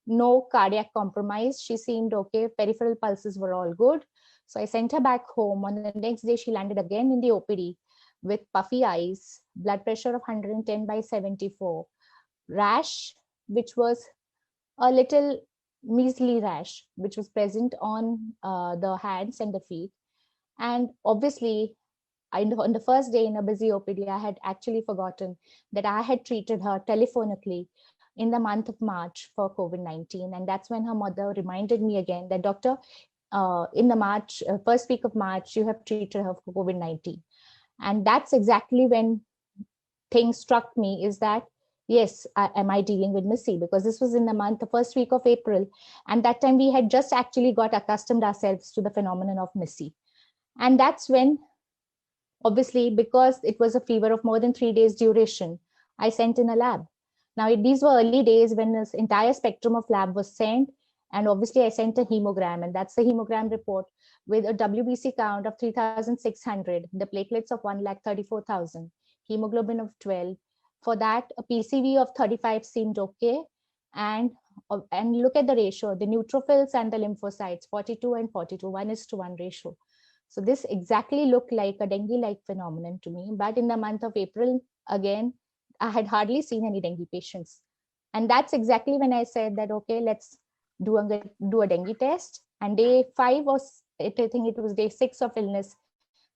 No cardiac compromise. She seemed okay. Peripheral pulses were all good. So I sent her back home. On the next day, she landed again in the OPD with puffy eyes, blood pressure of 110/74, rash, which was a little measly rash, which was present on the hands and the feet. And obviously, on the first day in a busy OPD, I had actually forgotten that I had treated her telephonically in the month of March for COVID-19. And that's when her mother reminded me again that, doctor, in the first week of March, you have treated her for COVID-19. And that's exactly when things struck me, is that, yes, am I dealing with Missy? Because this was in the first week of April. And that time we had just actually got accustomed ourselves to the phenomenon of Missy. And that's when, obviously, because it was a fever of more than 3 days duration, I sent in a lab. Now, these were early days when this entire spectrum of lab was sent. And obviously, I sent a hemogram, and that's the hemogram report with a WBC count of 3,600, the platelets of 134,000, hemoglobin of 12. For that, a PCV of 35 seemed okay. And look at the ratio, the neutrophils and the lymphocytes, 42 and 42, 1:1 ratio. So this exactly looked like a dengue-like phenomenon to me. But in the month of April, again, I had hardly seen any dengue patients. And that's exactly when I said that, okay, let's do a dengue test. And day 5 was, I think it was day 6 of illness,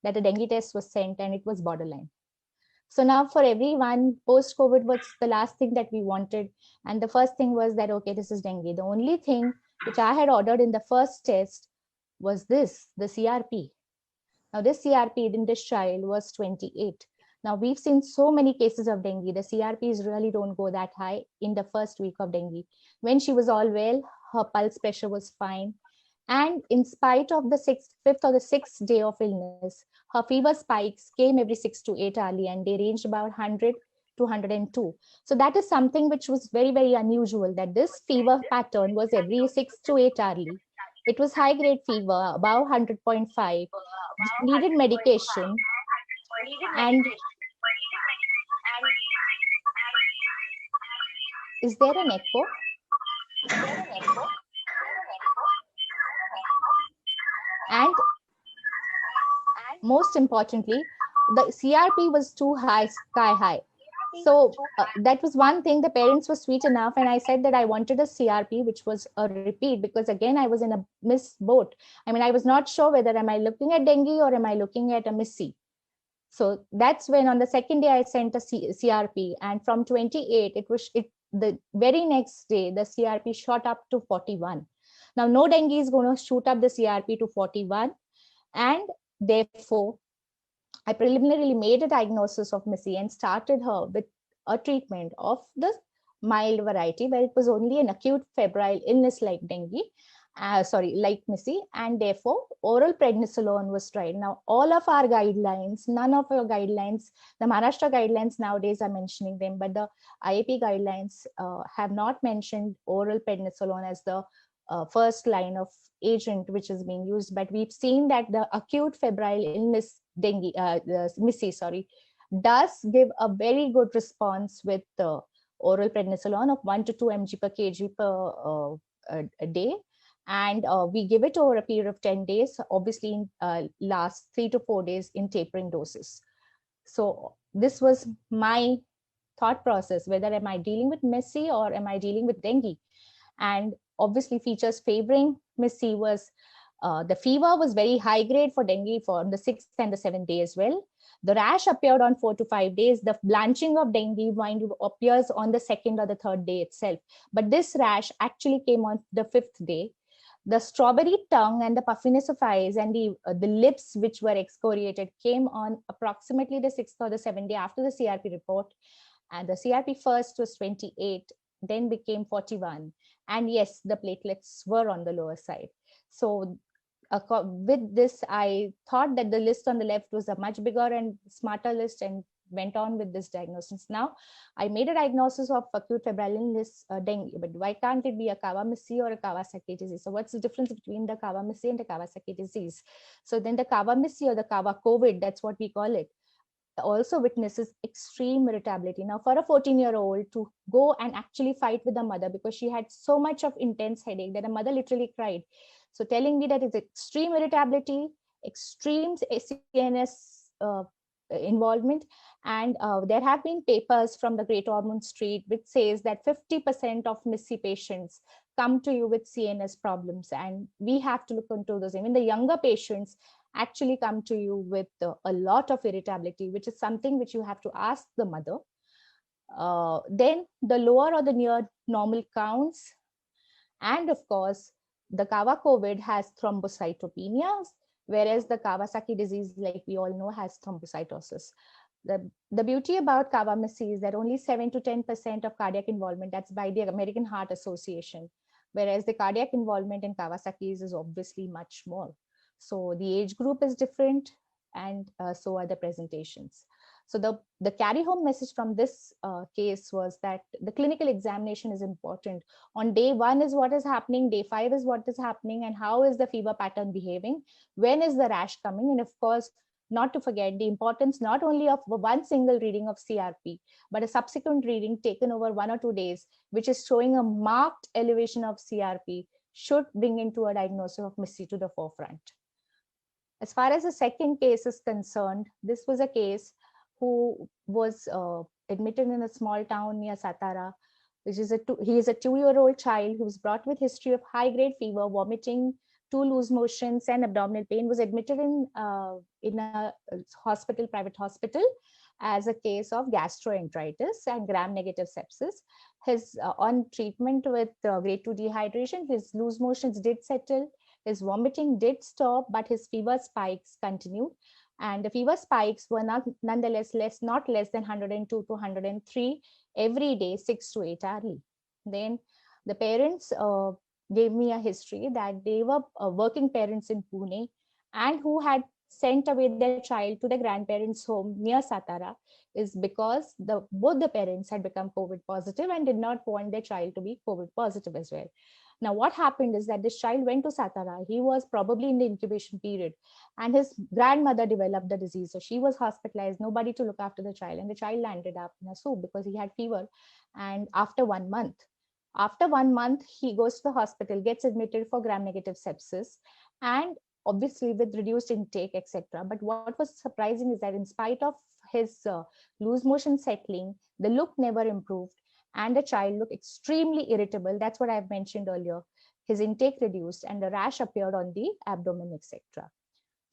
that a dengue test was sent, and it was borderline. So now for everyone, post-COVID was the last thing that we wanted. And the first thing was that, okay, this is dengue. The only thing which I had ordered in the first test was the CRP. Now this CRP in this child was 28. Now we've seen so many cases of dengue. The CRPs really don't go that high in the first week of dengue. When she was all well, her pulse pressure was fine. And in spite of the 5th or the 6th day of illness, her fever spikes came every 6 to 8 hourly, and they ranged about 100 to 102. So that is something which was very, very unusual, that this fever pattern was every 6 to 8 hourly. It was high-grade fever, above 100.5, needed medication. And is there an echo? And most importantly, the CRP was too high, sky high. So that was one thing. The parents were sweet enough, and I said that I wanted a CRP, which was a repeat, because again, I was in a miss boat. I mean, I was not sure whether am I looking at dengue or am I looking at a Missy. So that's when on the second day I sent a CRP, and from 28, the very next day, the CRP shot up to 41. Now, no dengue is going to shoot up the CRP to 41. And therefore, I preliminarily made a diagnosis of Missy and started her with a treatment of the mild variety, where it was only an acute febrile illness like dengue. like Missy, and therefore oral prednisolone was tried. Now, all of our guidelines, none of our guidelines, the Maharashtra guidelines nowadays are mentioning them, but the IAP guidelines have not mentioned oral prednisolone as the first line of agent which is being used. But we've seen that the acute febrile illness, dengue, Missy, sorry, does give a very good response with oral prednisolone of 1 to 2 mg per kg per a day. And we give it over a period of 10 days, obviously in last 3 to 4 days in tapering doses. So this was my thought process, whether am I dealing with Missy or am I dealing with dengue? And obviously features favoring Missy was the fever was very high grade for dengue for the 6th and the 7th day as well. The rash appeared on 4 to 5 days. The blanching of dengue, mind you, appears on the 2nd or the 3rd day itself. But this rash actually came on the 5th day. The strawberry tongue and the puffiness of eyes and the lips which were excoriated came on approximately the 6th or the 7th day after the CRP report. And the CRP first was 28, then became 41. And yes, the platelets were on the lower side. So with this, I thought that the list on the left was a much bigger and smarter list and went on with this diagnosis. Now, I made a diagnosis of acute febrile illness, dengue, but why can't it be a Kawasaki or a Kawasaki disease? So what's the difference between the Kawasaki and the Kawasaki disease? So then the Kawasaki or the Kawa COVID, that's what we call it, also witnesses extreme irritability. Now, for a 14-year-old to go and actually fight with the mother because she had so much of intense headache that the mother literally cried. So telling me that it's extreme irritability, extreme CNS involvement, and there have been papers from the Great Ormond Street which says that 50% of Missy patients come to you with CNS problems, and we have to look into those. Even the younger patients actually come to you with a lot of irritability, which is something which you have to ask the mother. Then the lower or the near normal counts, and of course the Kawa COVID has thrombocytopenias, whereas the Kawasaki disease, like we all know, has thrombocytosis. The beauty about Kawasaki is that only 7 to 10% of cardiac involvement, that's by the American Heart Association, whereas the cardiac involvement in Kawasaki is obviously much more. So the age group is different, and so are the presentations. So the carry home message from this case was that the clinical examination is important. On day 1 is what is happening, day 5 is what is happening, and how is the fever pattern behaving, when is the rash coming, and of course, not to forget the importance not only of one single reading of CRP, but a subsequent reading taken over 1 or 2 days, which is showing a marked elevation of CRP, should bring into a diagnosis of Missy to the forefront. As far as the second case is concerned, this was a case who was admitted in a small town near Satara, which is he is a 2-year-old child who was brought with history of high-grade fever, vomiting, 2 loose motions, and abdominal pain. Was admitted in a hospital, private hospital, as a case of gastroenteritis and gram-negative sepsis. His on treatment with grade 2 dehydration, his loose motions did settle, his vomiting did stop, but his fever spikes continued. And the fever spikes were nonetheless not less than 102 to 103 every day, 6 to 8 hourly. Then the parents gave me a history that they were working parents in Pune and who had sent away their child to the grandparents' home near Satara is because both the parents had become COVID positive and did not want their child to be COVID positive as well. Now, what happened is that this child went to Satara. He was probably in the incubation period, and his grandmother developed the disease. So she was hospitalized, nobody to look after the child, and the child landed up in a soup because he had fever. And after 1 month, he goes to the hospital, gets admitted for gram-negative sepsis, and obviously with reduced intake, etc. But what was surprising is that in spite of his loose motion settling, the look never improved, and the child looked extremely irritable. That's what I've mentioned earlier. His intake reduced, and the rash appeared on the abdomen, etc.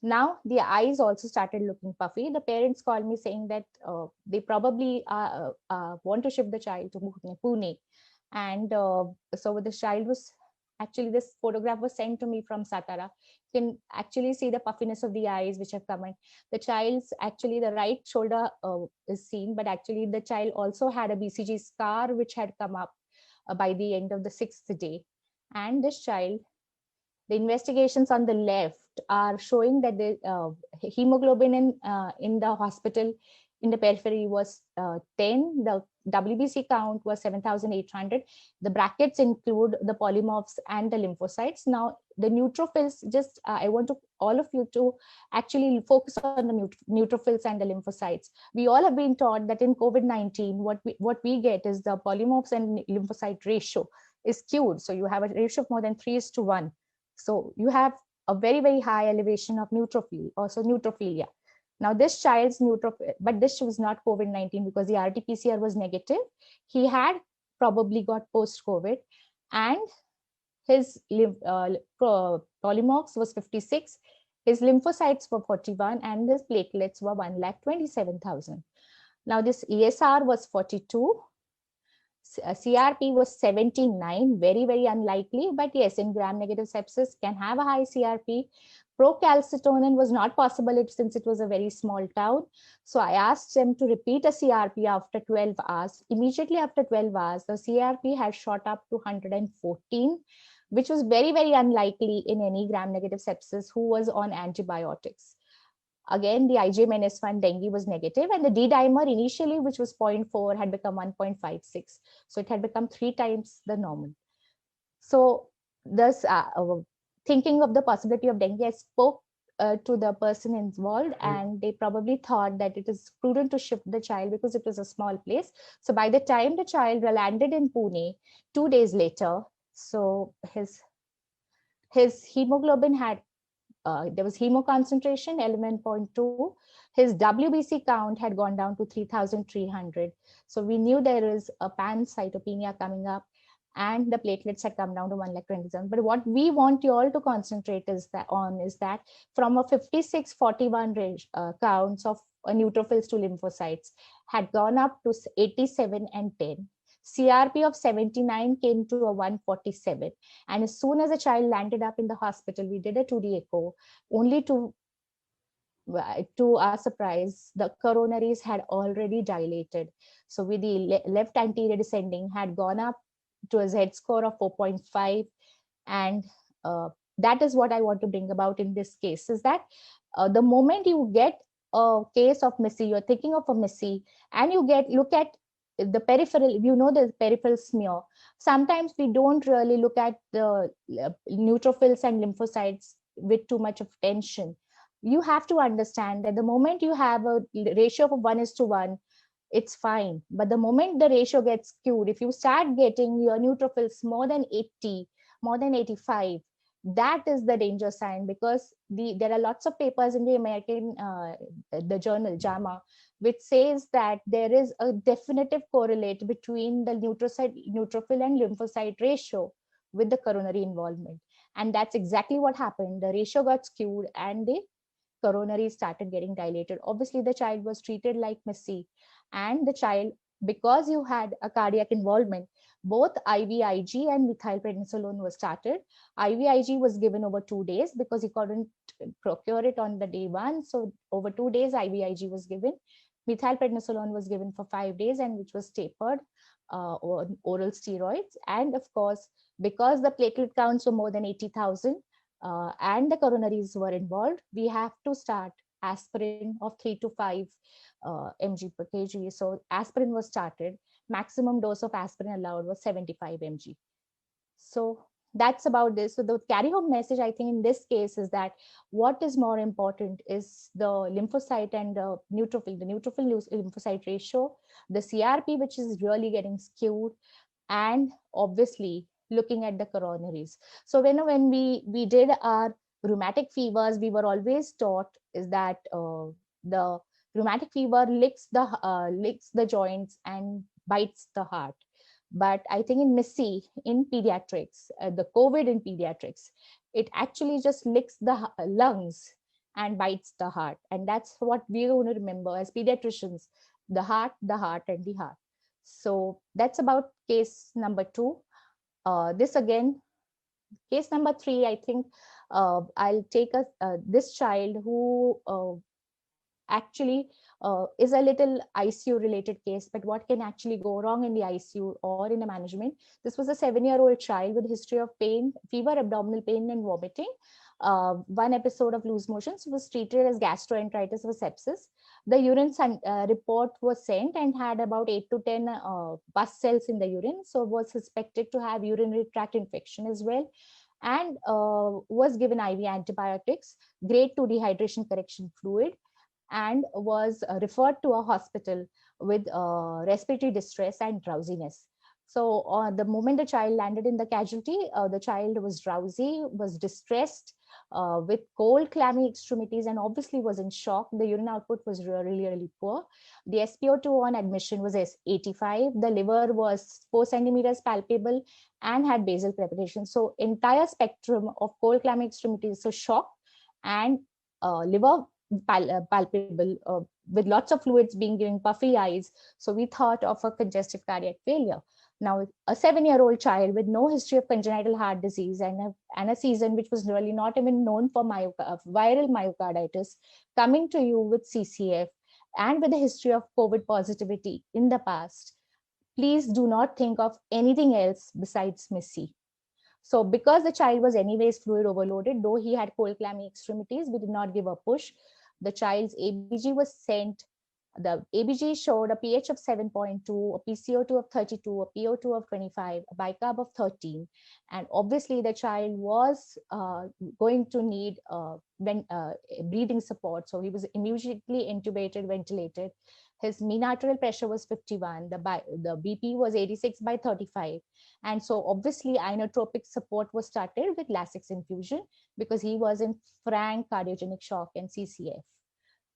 Now, the eyes also started looking puffy. The parents called me saying that they probably want to ship the child to Pune. And so the child was, actually this photograph was sent to me from Satara. You can actually see the puffiness of the eyes which have come in. The child's, actually the right shoulder is seen, but actually the child also had a BCG scar which had come up by the end of the 6th day. And this child The investigations on the left are showing that the hemoglobin in the hospital in the periphery was 10. The WBC count was 7,800. The brackets include the polymorphs and the lymphocytes. Now, the neutrophils, just I want to all of you to actually focus on the neutrophils and the lymphocytes. We all have been taught that in COVID-19, what we get is the polymorphs and lymphocyte ratio is skewed. So you have a ratio of more than 3:1. So you have a very, very high elevation of neutrophil, also neutrophilia. Now this child's neutrophil, but this was not COVID-19 because the RT-PCR was negative. He had probably got post-COVID, and his polymorphs was 56, his lymphocytes were 41, and his platelets were 1,27,000. Now this ESR was 42. CRP was 79, very, very unlikely, but yes, in gram-negative sepsis can have a high CRP. Procalcitonin was not possible since it was a very small town. So I asked them to repeat a CRP after 12 hours. Immediately after 12 hours, the CRP had shot up to 114, which was very, very unlikely in any gram-negative sepsis who was on antibiotics. Again, the IgM-NS1 dengue was negative, and the D-dimer initially, which was 0.4, had become 1.56. So it had become 3 times the normal. So thus, thinking of the possibility of dengue, I spoke to the person involved, and they probably thought that it is prudent to shift the child because it was a small place. So by the time the child landed in Pune 2 days later, so his hemoglobin had there was hemoconcentration, 11.2. His WBC count had gone down to 3,300. So we knew there is a pancytopenia coming up, and the platelets had come down to 1,27,000. But what we want you all to concentrate is that from a 56-41 counts of neutrophils to lymphocytes had gone up to 87 and 10. CRP of 79 came to a 147. And as soon as the child landed up in the hospital, we did a 2D echo, only to our surprise, the coronaries had already dilated. So with the left anterior descending had gone up to a Z-score of 4.5. And that is what I want to bring about in this case, is that the moment you get a case of MISI, you're thinking of a MISI, and you look at the peripheral, the peripheral smear. Sometimes we don't really look at the neutrophils and lymphocytes with too much of tension. You have to understand that the moment you have a ratio of 1:1, it's fine. But the moment the ratio gets skewed, if you start getting your neutrophils more than 80, more than 85, that is the danger sign, because there are lots of papers in the American, the journal JAMA, which says that there is a definitive correlate between the neutrophil and lymphocyte ratio with the coronary involvement. And that's exactly what happened. The ratio got skewed and the coronary started getting dilated. Obviously, the child was treated like MISI, and the child, because you had a cardiac involvement, both IVIG and methylprednisolone was started. IVIG was given over 2 days because he couldn't procure it on the day 1. So over 2 days, IVIG was given. Methylprednisolone was given for 5 days, and which was tapered on oral steroids. And of course, because the platelet counts were more than 80,000 and the coronaries were involved, we have to start aspirin of 3 to 5 mg per kg. So aspirin was started. Maximum dose of aspirin allowed was 75 mg. So that's about this. So the carry home message, I think, in this case is that what is more important is the lymphocyte and the neutrophil lymphocyte ratio, the CRP, which is really getting skewed, and obviously looking at the coronaries. So when we did our rheumatic fevers, we were always taught is that the rheumatic fever licks the joints and bites the heart. But I think in MISI, in pediatrics, the COVID in pediatrics, it actually just licks the lungs and bites the heart. And that's what we're going to remember as pediatricians, the heart, and the heart. So that's about case number 2. This again, case number 3, I think I'll take this child who actually is a little ICU related case, but what can actually go wrong in the ICU or in the management? This was a 7-year-old child with history of pain, fever, abdominal pain, and vomiting. One episode of loose motions, was treated as gastroenteritis with sepsis. The urine report was sent and had about 8 to 10 pus cells in the urine, so was suspected to have urinary tract infection as well, and was given IV antibiotics, grade 2 dehydration correction fluid, and was referred to a hospital with respiratory distress and drowsiness. So the moment the child landed in the casualty, the child was drowsy, was distressed, with cold, clammy extremities, and obviously was in shock. The urine output was really, really poor. The SpO2 on admission was 85. The liver was 4 centimeters palpable and had basal crepitation. So entire spectrum of cold, clammy extremities, so shock and liver palpable, with lots of fluids being given, puffy eyes. So we thought of a congestive cardiac failure. Now, a 7-year-old child with no history of congenital heart disease and a season which was really not even known for viral myocarditis, coming to you with CCF and with a history of COVID positivity in the past, please do not think of anything else besides Missy. So because the child was anyways fluid overloaded, though he had cold clammy extremities, we did not give a push. The child's ABG was sent. The ABG showed a pH of 7.2, a PCO2 of 32, a PO2 of 25, a bicarb of 13. And obviously the child was going to need breathing support. So he was immediately intubated, ventilated. His mean arterial pressure was 51. The BP was 86 by 35. And so obviously inotropic support was started with Lasix infusion because he was in frank cardiogenic shock and CCF.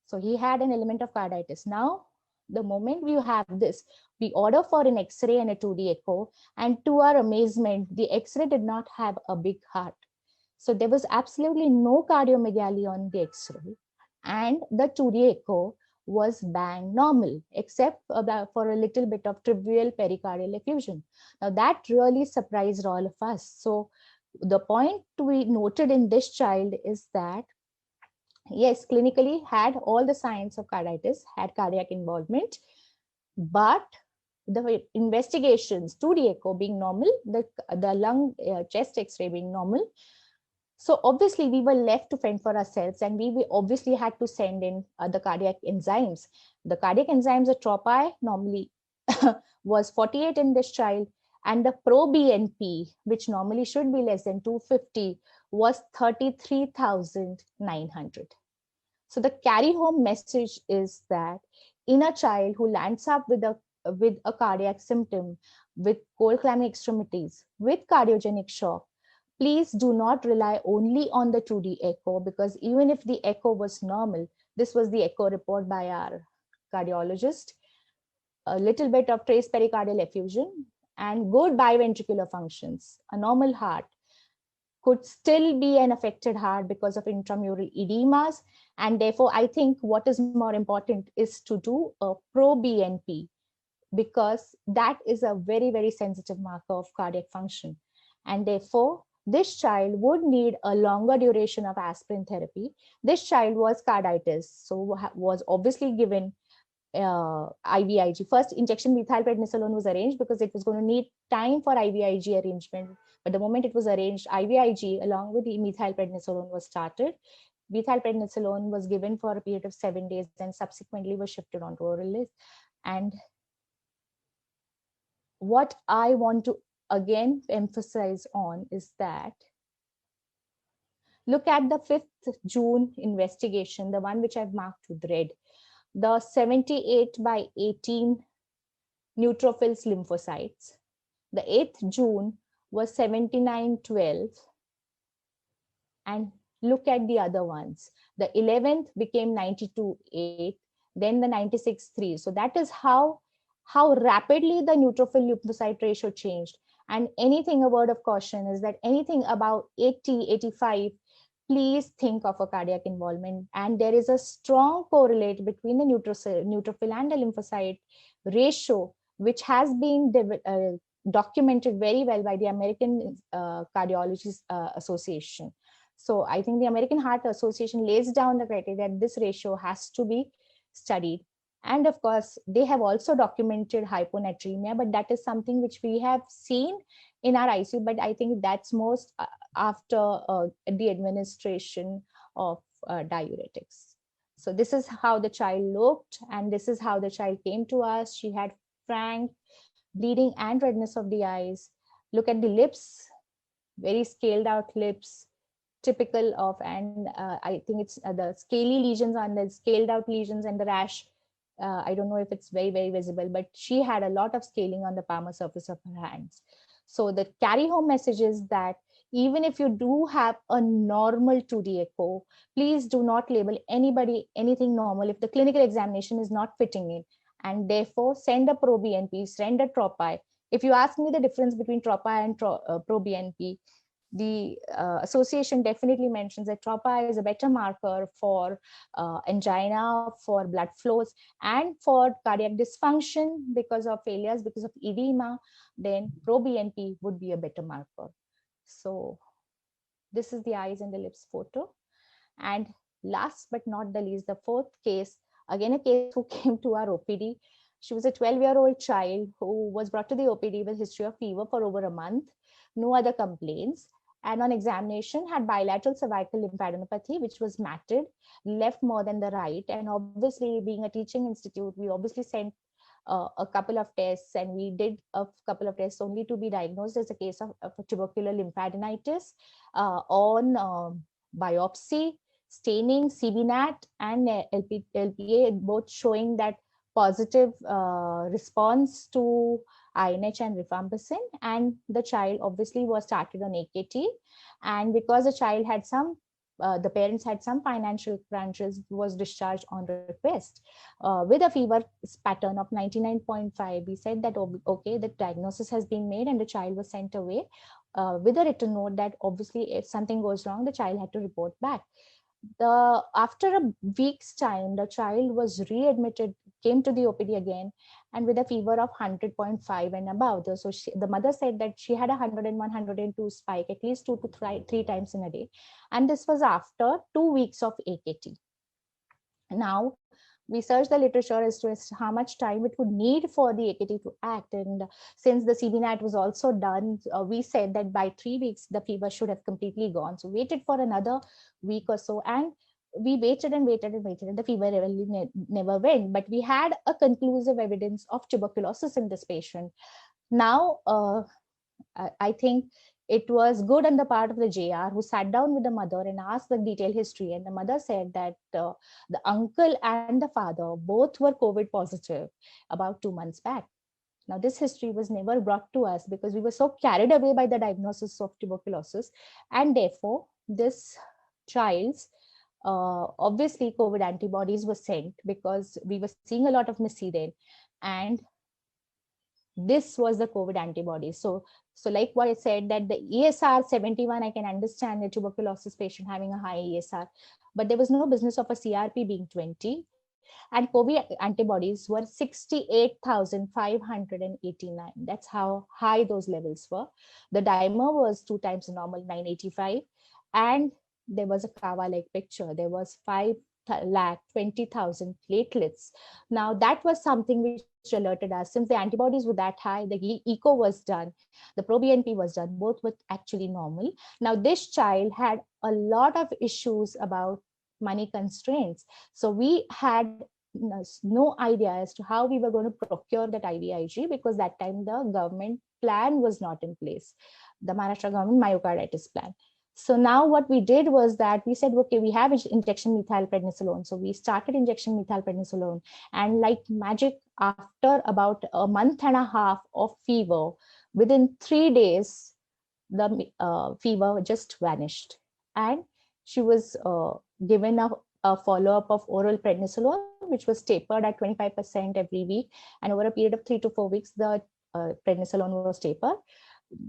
So he had an element of carditis. Now, the moment we have this, we order for an X-ray and a 2D echo. And to our amazement, the X-ray did not have a big heart. So there was absolutely no cardiomegaly on the X-ray. And the 2D echo was bang normal, except for a little bit of trivial pericardial effusion. Now that really surprised all of us. So the point we noted in this child is that, yes, clinically had all the signs of carditis, had cardiac involvement, but the investigations, 2D echo being normal, the lung chest X-ray being normal. So obviously we were left to fend for ourselves, and we obviously had to send in the cardiac enzymes. The cardiac enzymes at TROPI normally was 48 in this child, and the pro-BNP, which normally should be less than 250, was 33,900. So the carry home message is that in a child who lands up with a cardiac symptom, with cold clammy extremities, with cardiogenic shock, please do not rely only on the 2D echo, because even if the echo was normal, this was the echo report by our cardiologist, a little bit of trace pericardial effusion and good biventricular functions, a normal heart could still be an affected heart because of intramural edemas. And therefore, I think what is more important is to do a pro-BNP, because that is a very, very sensitive marker of cardiac function. And therefore, this child would need a longer duration of aspirin therapy. This child was carditis, so was obviously given IVIG. First injection methylprednisolone was arranged because it was going to need time for IVIG arrangement. But the moment it was arranged, IVIG along with the methylprednisolone was started. Methylprednisolone was given for a period of 7 days and subsequently was shifted onto oral list. And what I want to again emphasize on is that look at the 5th June investigation, the one which I've marked with red, the 78 by 18 neutrophils lymphocytes. The 8th June was 7912. And look at the other ones. The 11th became 92.8, then the 96.3. So that is how rapidly the neutrophil lymphocyte ratio changed. And anything, a word of caution is that anything about 80, 85, please think of a cardiac involvement. And there is a strong correlate between the neutrophil and the lymphocyte ratio, which has been documented very well by the American Cardiology Association. So I think the American Heart Association lays down the criteria that this ratio has to be studied. And of course, they have also documented hyponatremia, but that is something which we have seen in our ICU, but I think that's most after the administration of diuretics. So this is how the child looked, and this is how the child came to us. She had frank bleeding and redness of the eyes. Look at the lips, very scaled out lips, typical of, and I think it's the scaly lesions and the scaled out lesions and the rash. I don't know if it's very, very visible, but she had a lot of scaling on the palmar surface of her hands. So the carry home message is that even if you do have a normal 2D echo, please do not label anybody anything normal if the clinical examination is not fitting in. And therefore, send a pro-BNP, send a tropi. If you ask me the difference between tropi and pro-BNP, the association definitely mentions that tropi is a better marker for angina, for blood flows, and for cardiac dysfunction because of failures, because of edema. Then pro-BNP would be a better marker. So this is the eyes and the lips photo. And last but not the least, the fourth case, again a case who came to our OPD. She was a 12-year-old child who was brought to the OPD with history of fever for over a month, no other complaints, and on examination had bilateral cervical lymphadenopathy, which was matted, left more than the right. And obviously, being a teaching institute, we obviously sent a couple of tests, and we did a couple of tests only to be diagnosed as a case of tubercular lymphadenitis on biopsy, staining, CBNAT, and LPA, both showing that positive response to INH and rifampicin, and the child obviously was started on AKT. And because the child had some the parents had some financial crunches, was discharged on request with a fever pattern of 99.5. We said that, okay, the diagnosis has been made and the child was sent away with a written note that obviously if something goes wrong, the child had to report back. After a week's time, the child was readmitted, came to the OPD again, and with a fever of 100.5 and above. So the mother said that she had a 101, 102 spike at least 2 to 3 times in a day. And this was after 2 weeks of AKT. Now, we searched the literature as to how much time it would need for the AKT to act. And since the CBNAT was also done, we said that by 3 weeks, the fever should have completely gone. So waited for another week or so. And we waited and waited and waited, and the fever really never went. But we had a conclusive evidence of tuberculosis in this patient. Now, I think it was good on the part of the JR, who sat down with the mother and asked the detailed history. And the mother said that the uncle and the father both were COVID positive about 2 months back. Now, this history was never brought to us because we were so carried away by the diagnosis of tuberculosis. And therefore, this child's obviously COVID antibodies were sent because we were seeing a lot of MIS-C then. And this was the COVID antibodies. So like what I said, that the ESR 71, I can understand a tuberculosis patient having a high ESR, but there was no business of a CRP being 20. And COVID antibodies were 68,589. That's how high those levels were. The dimer was 2 times the normal, 985. And there was a Kawa-like picture. There was 5,20,000 platelets. Now, that was something which alerted us. Since the antibodies were that high, the echo was done, the pro-BNP was done, both were actually normal. Now, this child had a lot of issues about money constraints. So we had no idea as to how we were going to procure that IVIG, because that time the government plan was not in place, the Maharashtra government myocarditis plan. So now what we did was that we said, okay, we have injection methylprednisolone. So we started injection methylprednisolone, and like magic, after about a month and a half of fever, within 3 days, the fever just vanished. And she was given a follow-up of oral prednisolone, which was tapered at 25% every week. And over a period of 3 to 4 weeks, the prednisolone was tapered.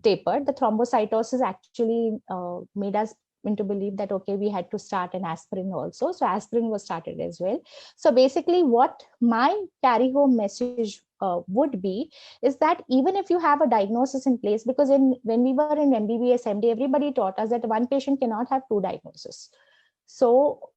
The thrombocytosis actually made us into believe that, okay, we had to start an aspirin also. So aspirin was started as well. So basically what my carry home message would be is that even if you have a diagnosis in place, because when we were in MBBS, MD, everybody taught us that one patient cannot have 2 diagnoses. So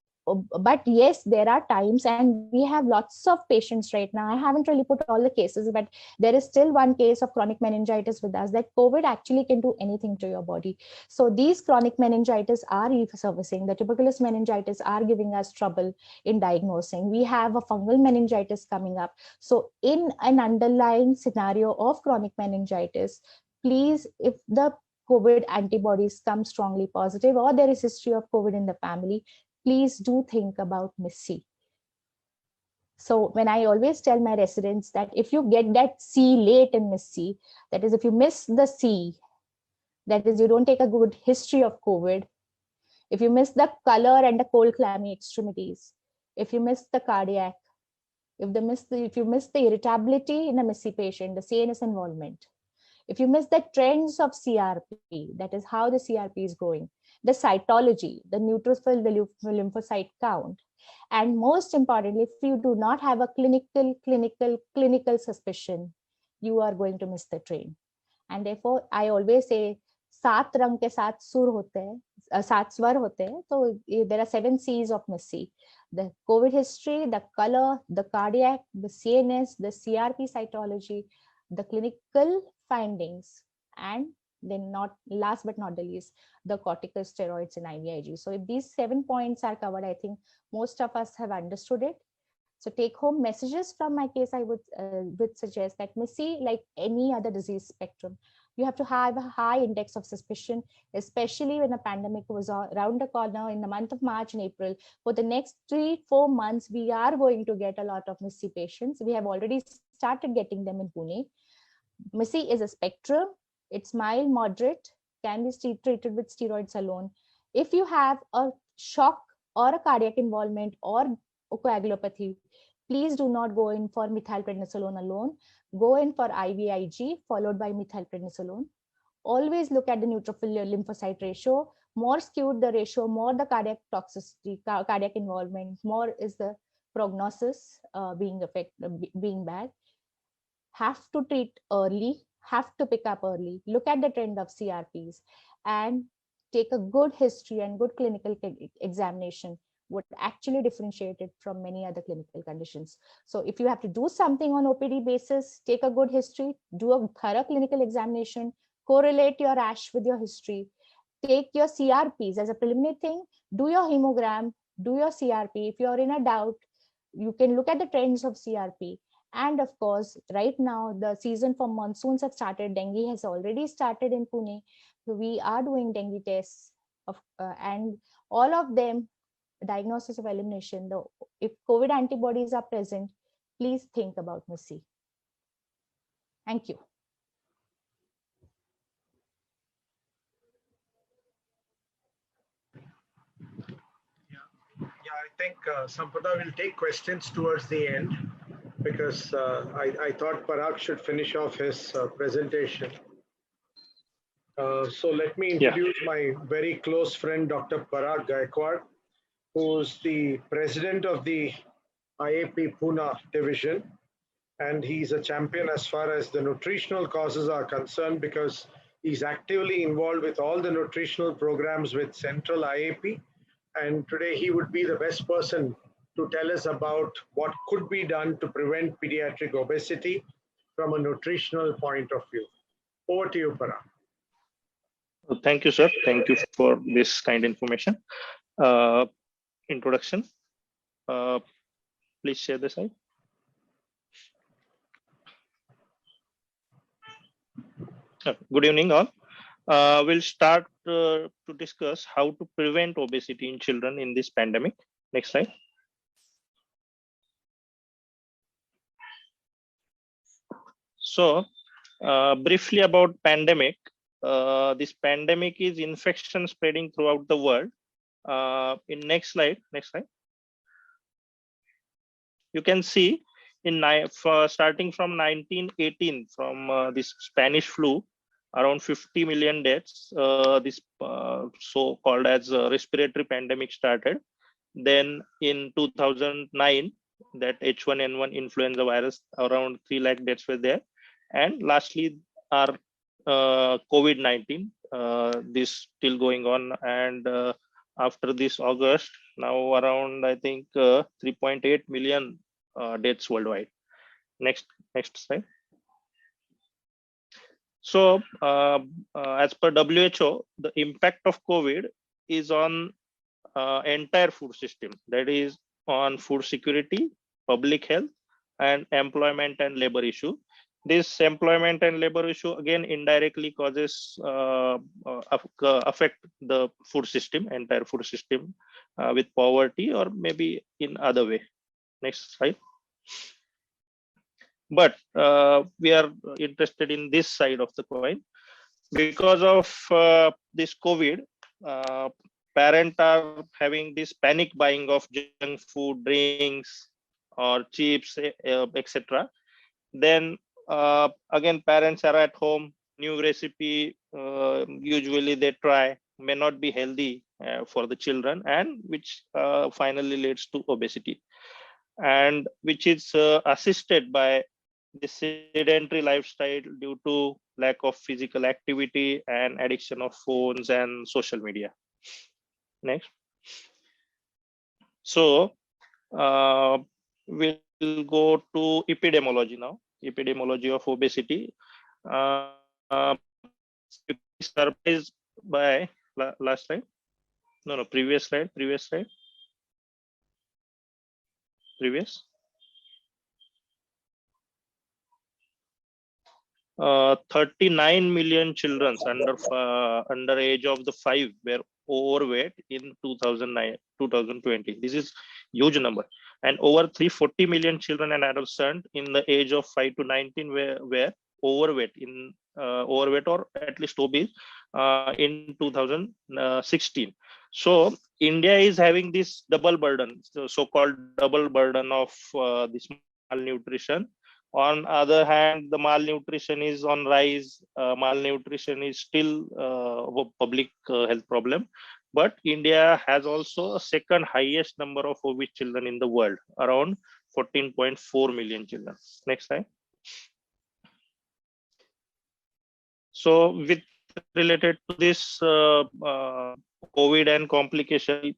but yes, there are times, and we have lots of patients right now. I haven't really put all the cases, but there is still one case of chronic meningitis with us, that COVID actually can do anything to your body. So these chronic meningitis are resurfacing. The tuberculous meningitis are giving us trouble in diagnosing. We have a fungal meningitis coming up. So in an underlying scenario of chronic meningitis, please, if the COVID antibodies come strongly positive, or there is history of COVID in the family, please do think about MIS-C. So when I always tell my residents that if you get that C late in MIS-C, that is, if you miss the C, that is, you don't take a good history of COVID, if you miss the color and the cold clammy extremities, if you miss the cardiac, if you miss the irritability in a MIS-C patient, the CNS involvement, if you miss the trends of CRP, that is how the CRP is growing, the cytology, the neutrophil lymphocyte count, and most importantly, if you do not have a clinical suspicion, you are going to miss the train. And therefore, I always say, सात रंग के सात सुर होते हैं, सात स्वर होते हैं. So there are 7 C's of MIS-C: the COVID history, the color, the cardiac, the CNS, the CRP cytology, the clinical findings, and then last but not the least, the corticosteroids and IVIG. So if these 7 points are covered, I think most of us have understood it. So take home messages from my case, I would suggest that MIS-C, like any other disease spectrum, you have to have a high index of suspicion, especially when a pandemic was around the corner in the month of March and April. For the next 3-4 months, we are going to get a lot of MIS-C patients. We have already started getting them in Pune. MIS-C is a spectrum. It's mild, moderate, can be treated with steroids alone. If you have a shock or a cardiac involvement or coagulopathy, please do not go in for methylprednisolone alone. Go in for IVIG followed by methylprednisolone. Always look at the neutrophil lymphocyte ratio. More skewed the ratio, more the cardiac toxicity, cardiac involvement, more is the prognosis being bad. Have to treat early, have to pick up early, look at the trend of CRPs, and take a good history and good clinical examination would actually differentiate it from many other clinical conditions. So if you have to do something on OPD basis, take a good history, do a thorough clinical examination, correlate your rash with your history, take your CRPs as a preliminary thing, do your hemogram, do your CRP. If you're in a doubt, you can look at the trends of CRP. And of course, right now, the season for monsoons have started. Dengue has already started in Pune. So we are doing dengue tests and all of them, diagnosis of elimination. If COVID antibodies are present, please think about MIS-C. Thank you. Yeah, I think Sampada will take questions towards the end, because I thought Parag should finish off his presentation. So let me introduce my very close friend, Dr. Parag Gaikwad, who's the president of the IAP Pune division. And he's a champion as far as the nutritional causes are concerned, because he's actively involved with all the nutritional programs with Central IAP. And today he would be the best person to tell us about what could be done to prevent pediatric obesity from a nutritional point of view. Over to you, Parag. Thank you, sir. Thank you for this kind information. Introduction. Please share the slide. Good evening, all. We'll start to discuss how to prevent obesity in children in this pandemic. Next slide. So, briefly about pandemic. This pandemic is infection spreading throughout the world. In next slide. You can see starting from 1918, from this Spanish flu, around 50 million deaths. This so-called as respiratory pandemic started. Then in 2009, that H1N1 influenza virus, around 3 lakh deaths were there. And lastly, our COVID-19, this still going on. And after this August, Now around, I think, 3.8 million deaths worldwide. Next slide. So as per WHO, the impact of COVID is on entire food system, that is on food security, public health, and employment and labor issue. This employment and labor issue again indirectly causes affect the food system, entire food system, with poverty or maybe in other way. Next slide. But we are interested in this side of the coin because of this COVID. Parents are having this panic buying of junk food, drinks, or chips, etc. Then again, parents are at home. New recipe usually they try may not be healthy for the children, and which finally leads to obesity, and which is assisted by the sedentary lifestyle due to lack of physical activity and addiction of phones and social media. Next. So we'll go to epidemiology now. Epidemiology of obesity. Surprised by last slide. No, previous slide. Previous. 39 million children under age of the 5 were overweight in 2020. This is huge number, and over 340 million children and adolescents in the age of 5 to 19 were overweight or at least obese in 2016. So India is having this double burden, so-called double burden of this malnutrition. On other hand, the malnutrition is on rise. Malnutrition is still a public health problem, but India has also a second highest number of obese children in the world, around 14.4 million children. Next slide. So with related to this COVID and complication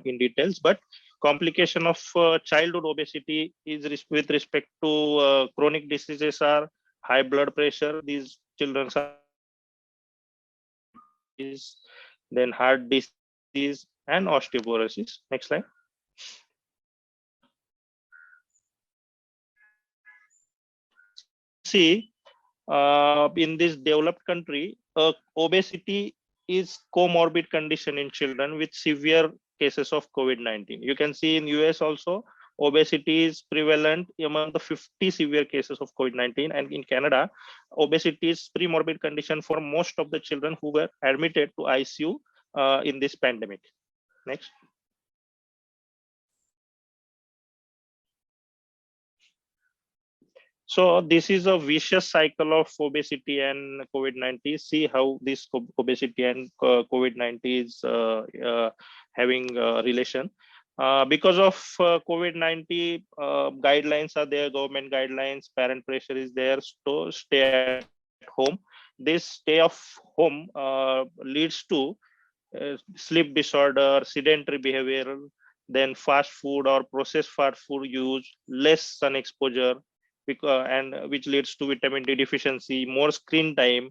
in details, but complication of childhood obesity is with respect to chronic diseases are high blood pressure. These children are then heart disease and osteoporosis. Next slide. See, in this developed country, obesity is comorbid condition in children with severe cases of COVID-19. You can see in US also, obesity is prevalent among the 50 severe cases of COVID-19, and in Canada, obesity is premorbid condition for most of the children who were admitted to ICU in this pandemic. Next. So this is a vicious cycle of obesity and COVID-19. See how this obesity and COVID-19 is having a relation. Because of COVID-19, guidelines are there, government guidelines, parent pressure is there, so stay at home. This stay of home leads to sleep disorder, sedentary behavior, then fast food or processed fast food use, less sun exposure, and which leads to vitamin D deficiency, more screen time,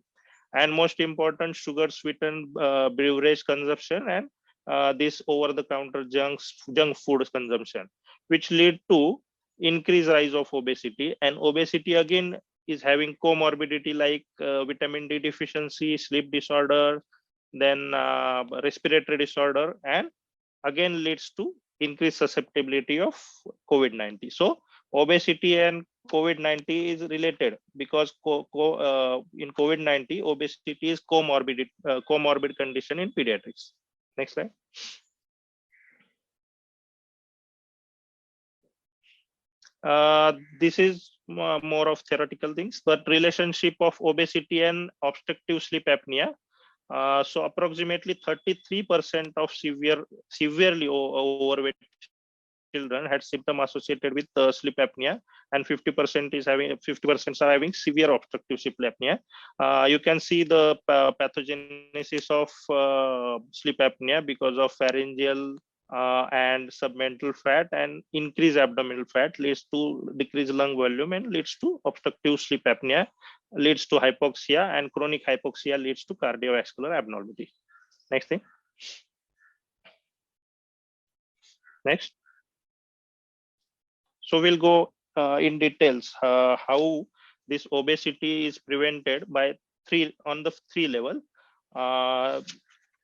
and most important, sugar sweetened beverage consumption, and this over-the-counter junk food consumption, which lead to increased rise of obesity. And obesity again is having comorbidity like vitamin D deficiency, sleep disorder, then respiratory disorder, and again leads to increased susceptibility of COVID-19. So obesity and COVID-19 is related because in COVID-19, obesity is comorbid condition in pediatrics. Next slide. This is more of theoretical things, but relationship of obesity and obstructive sleep apnea. So approximately 33% of severely overweight children had symptom associated with sleep apnea, and 50% are having severe obstructive sleep apnea. You can see the pathogenesis of sleep apnea because of pharyngeal and submental fat, and increased abdominal fat leads to decreased lung volume and leads to obstructive sleep apnea, leads to hypoxia, and chronic hypoxia leads to cardiovascular abnormality. Next thing. Next. So we'll go in details how this obesity is prevented by on the three level,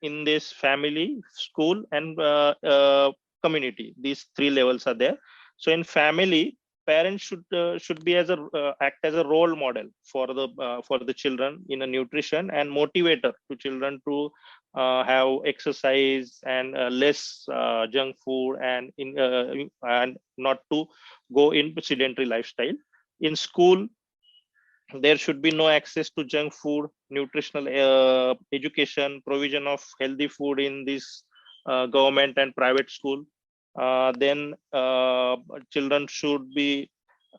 in this family, school, and community. These three levels are there. So in family, parents should be as a act as a role model for the children in a nutrition, and motivator to children to have exercise and less junk food, and not to go in sedentary lifestyle. In school, there should be no access to junk food, nutritional education, provision of healthy food in this government and private school. Then children should be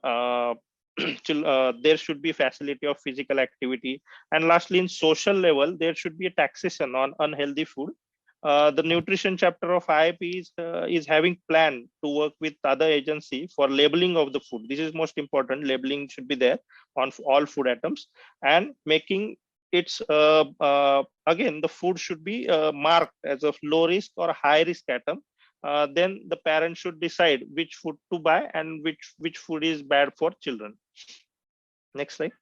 there should be facility of physical activity. And lastly, in social level, there should be a taxation on unhealthy food. The nutrition chapter of IIP is having plan to work with other agency for labeling of the food. This is most important. Labeling should be there on all food items, and making it's again, the food should be marked as a low risk or high risk item. Then the parent should decide which food to buy and which food is bad for children. Next slide.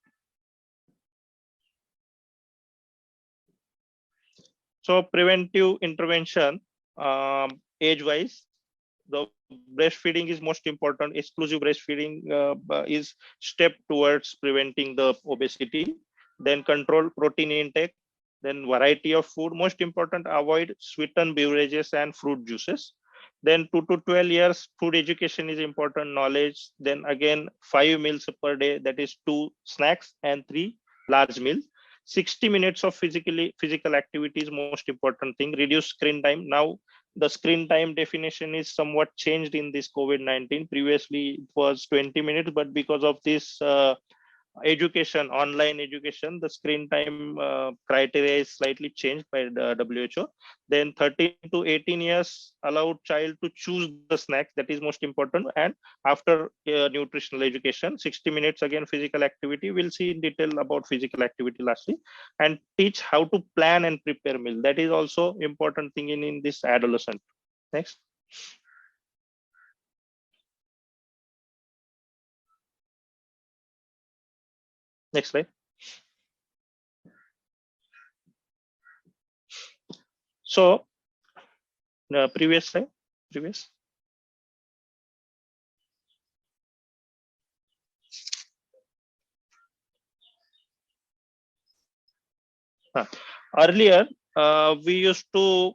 So preventive intervention, age-wise, the breastfeeding is most important. Exclusive breastfeeding is step towards preventing the obesity. Then control protein intake. Then variety of food. Most important, avoid sweetened beverages and fruit juices. Then 2 to 12 years, food education is important, knowledge. Then again, 5 meals per day, that is 2 snacks and 3 large meals. 60 minutes of physical activity is most important thing. Reduce screen time. Now the screen time definition is somewhat changed in this COVID-19. Previously it was 20 minutes, but because of this education, online education, the screen time criteria is slightly changed by the WHO. Then 13 to 18 years, allowed child to choose the snacks, that is most important. And after nutritional education, 60 minutes again physical activity. We'll see in detail about physical activity lastly. And teach how to plan and prepare meal. That is also important thing in this adolescent. Next. Next slide. So, previous slide, previous. Earlier, we used to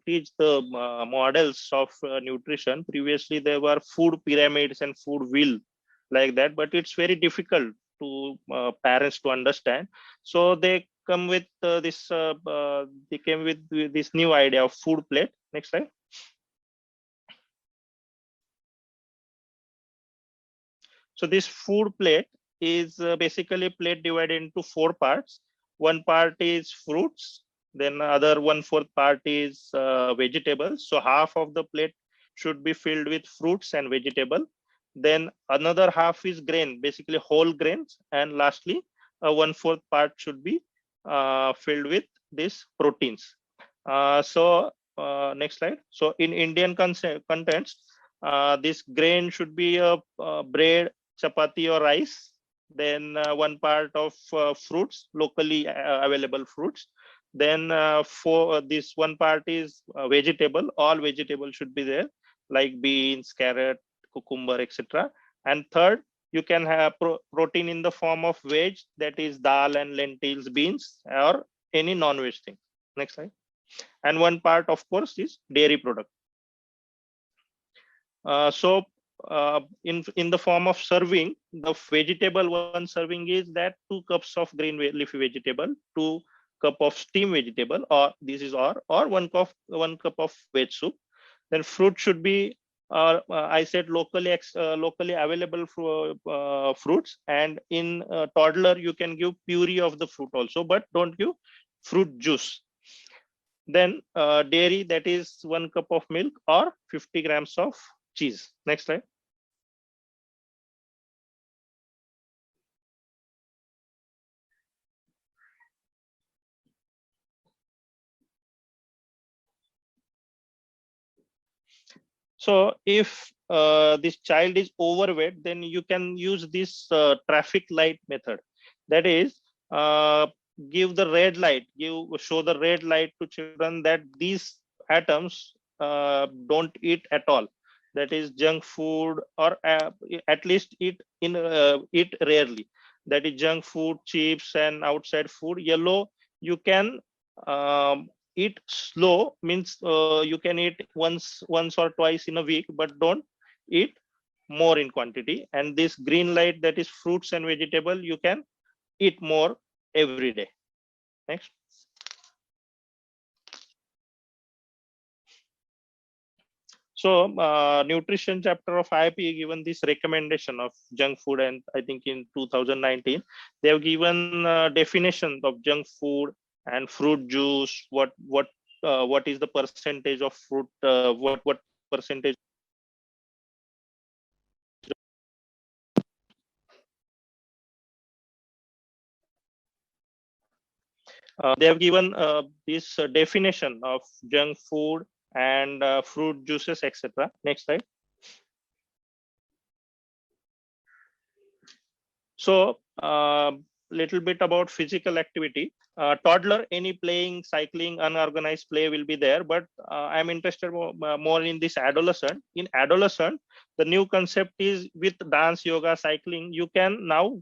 teach the models of nutrition. Previously, there were food pyramids and food wheel like that, but it's very difficult to parents to understand. So they come with they came with this new idea of food plate. Next slide. So this food plate is basically a plate divided into 4 parts. One part is fruits, then other 1/4 part is vegetables. So half of the plate should be filled with fruits and vegetable. Then another half is grain, basically whole grains. And lastly, 1/4 part should be filled with these proteins. Next slide. So in Indian contents, this grain should be bread, chapati or rice. Then 1 part of fruits, locally available fruits. Then for this 1 part is vegetable. All vegetable should be there, like beans, carrot, cucumber, etc. And third, you can have protein in the form of veg, that is dal and lentils, beans, or any non-veg thing. Next slide. And 1 part, of course, is dairy product. In the form of serving, the vegetable 1 serving is that 2 cups of green leafy vegetable, 2 cup of steamed vegetable, or this is or 1 cup of veg soup. Then fruit should be I said locally available fruits, and in toddler you can give puree of the fruit also, but don't give fruit juice. Then dairy, that is 1 cup of milk or 50 grams of cheese. Next slide. So if this child is overweight, then you can use this traffic light method. That is, give the red light, show the red light to children that these items don't eat at all. That is junk food, or at least eat rarely. That is junk food, chips, and outside food. Yellow, you can eat slow, means you can eat once or twice in a week, but don't eat more in quantity. And this green light, that is fruits and vegetable, you can eat more every day. Next. So nutrition chapter of IIP given this recommendation of junk food, and I think in 2019 they have given definition of junk food and fruit juice. What is the percentage of fruit? What percentage? They have given this definition of junk food and fruit juices, etc. Next slide. So little bit about physical activity. Toddler, any playing, cycling, unorganized play will be there, but I'm interested more in this adolescent. In adolescent, the new concept is with dance, yoga, cycling, you can now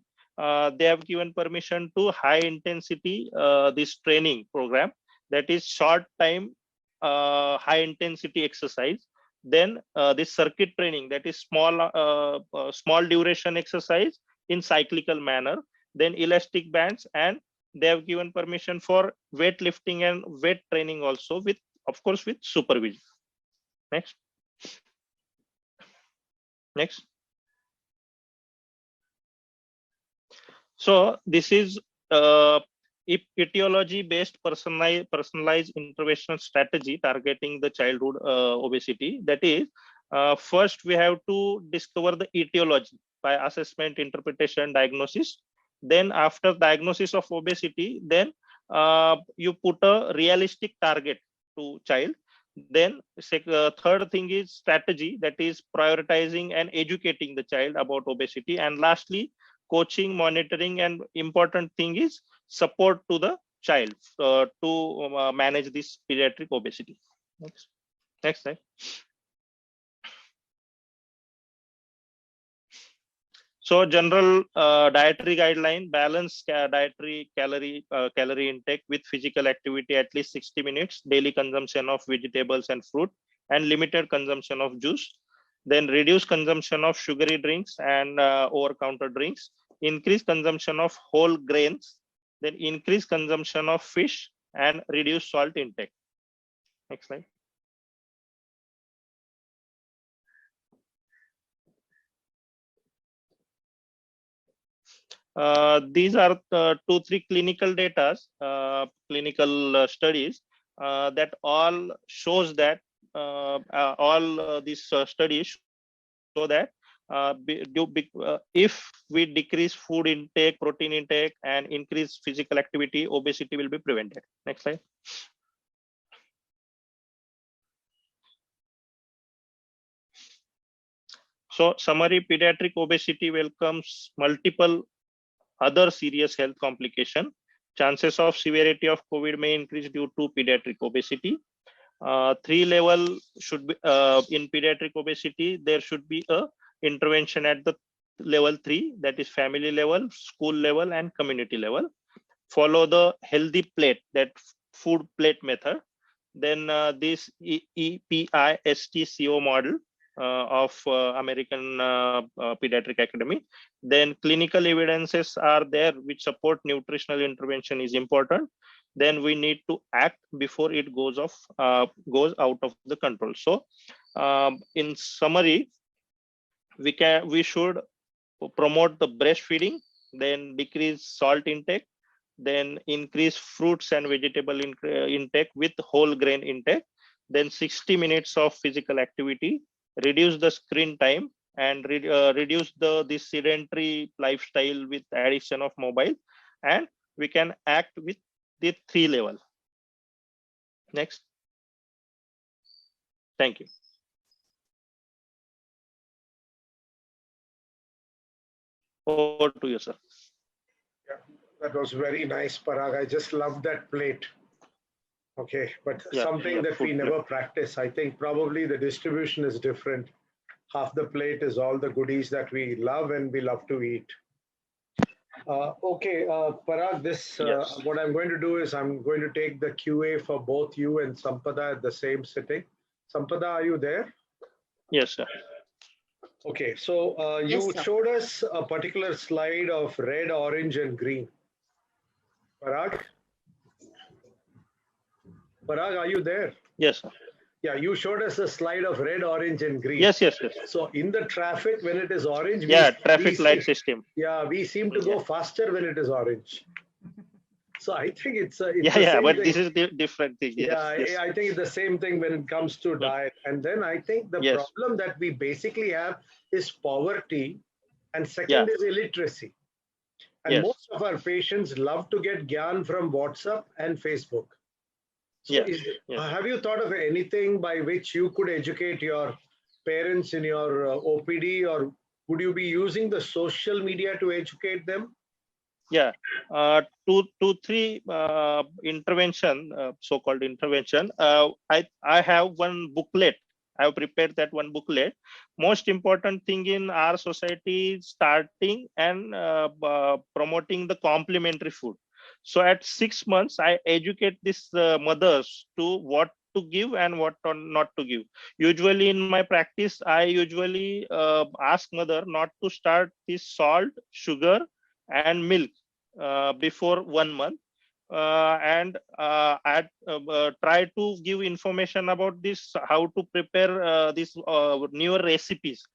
they have given permission to high intensity this training program, that is short time high intensity exercise. Then this circuit training, that is small duration exercise in cyclical manner. Then elastic bands, and they have given permission for weightlifting and weight training also, with of course with supervision. Next. So this is etiology based personalized intervention strategy targeting the childhood obesity. That is, first we have to discover the etiology by assessment, interpretation, diagnosis. Then after diagnosis of obesity, then you put a realistic target to child. Then third thing is strategy, that is prioritizing and educating the child about obesity. And lastly, coaching, monitoring, and important thing is support to the child to manage this pediatric obesity. Next slide. So general dietary guideline: balance dietary calorie intake with physical activity at least 60 minutes, daily consumption of vegetables and fruit, and limited consumption of juice. Then reduce consumption of sugary drinks and over-counter drinks. Increase consumption of whole grains. Then increase consumption of fish and reduce salt intake. Next slide. These are 2-3 clinical data, clinical studies that all shows that these studies show that if we decrease food intake, protein intake, and increase physical activity, obesity will be prevented. Next slide. So summary: pediatric obesity welcomes multiple other serious health complication. Chances of severity of COVID may increase due to pediatric obesity. 3 level should be in pediatric obesity. There should be a intervention at the level 3, that is family level, school level, and community level. Follow the healthy plate, that food plate method. Then this EPISTCO model of American Pediatric Academy. Then clinical evidences are there which support nutritional intervention is important. Then we need to act before it goes out of the control. So in summary, we should promote the breastfeeding, then decrease salt intake, then increase fruits and vegetable intake with whole grain intake, then 60 minutes of physical activity, reduce the screen time, and reduce this sedentary lifestyle with addition of mobile, and we can act with the 3 level. Next. Thank you. Over to you, sir. Yeah, that was very nice, Parag. I just love that plate. Okay, but something that we never practice. I think probably the distribution is different. Half the plate is all the goodies that we love and we love to eat. Okay, Parag, this what I'm going to do is I'm going to take the QA for both you and Sampada at the same sitting. Sampada, are you there? Yes, sir. Okay, so you showed us a particular slide of red, orange, and green. Parag? Parag, are you there? Yes, sir. Yeah, you showed us a slide of red, orange, and green. Yes, yes, yes. So in the traffic, when it is orange, traffic light system. Yeah, we seem to go faster when it is orange. So I think it's but thing. This is the different thing. Yes, yes. I think it's the same thing when it comes to diet. And then I think the problem that we basically have is poverty, and second is illiteracy. And most of our patients love to get gyan from WhatsApp and Facebook. So have you thought of anything by which you could educate your parents in your OPD, or would you be using the social media to educate them? Yeah, two, three intervention, so-called intervention. I have one booklet. I have prepared that one booklet. Most important thing in our society is starting and promoting the complementary food. So at 6 months, I educate these mothers to what to give and what not to give. Usually in my practice, I usually ask mother not to start this salt, sugar, and milk before 1 month, and try to give information about this, how to prepare these newer recipes.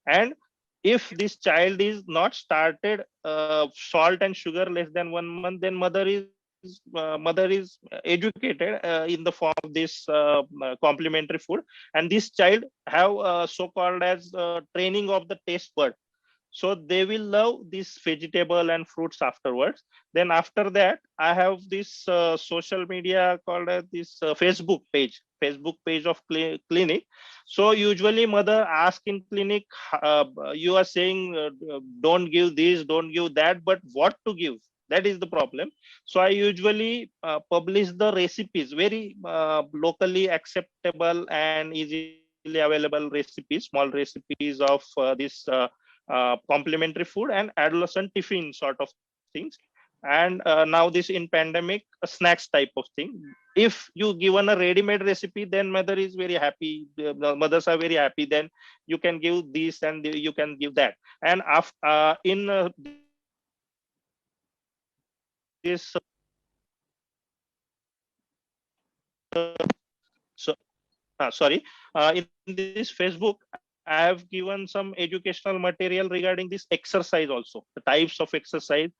And if this child is not started salt and sugar less than 1 month, then mother is educated in the form of this complementary food, and this child have so-called as training of the taste bud. So they will love this vegetable and fruits afterwards. Then after that, I have this social media called as this Facebook page of clinic. So usually mother ask in clinic, you are saying don't give this, don't give that, but what to give? That is the problem. So I usually publish the recipes, very locally acceptable and easily available recipes, small recipes of this complementary food and adolescent tiffin sort of things. And now this in pandemic, a snacks type of thing. If you given a ready-made recipe, then mother is very happy. The mothers are very happy. Then you can give this and you can give that. And after in this in this Facebook, I have given some educational material regarding this exercise also, the types of exercise,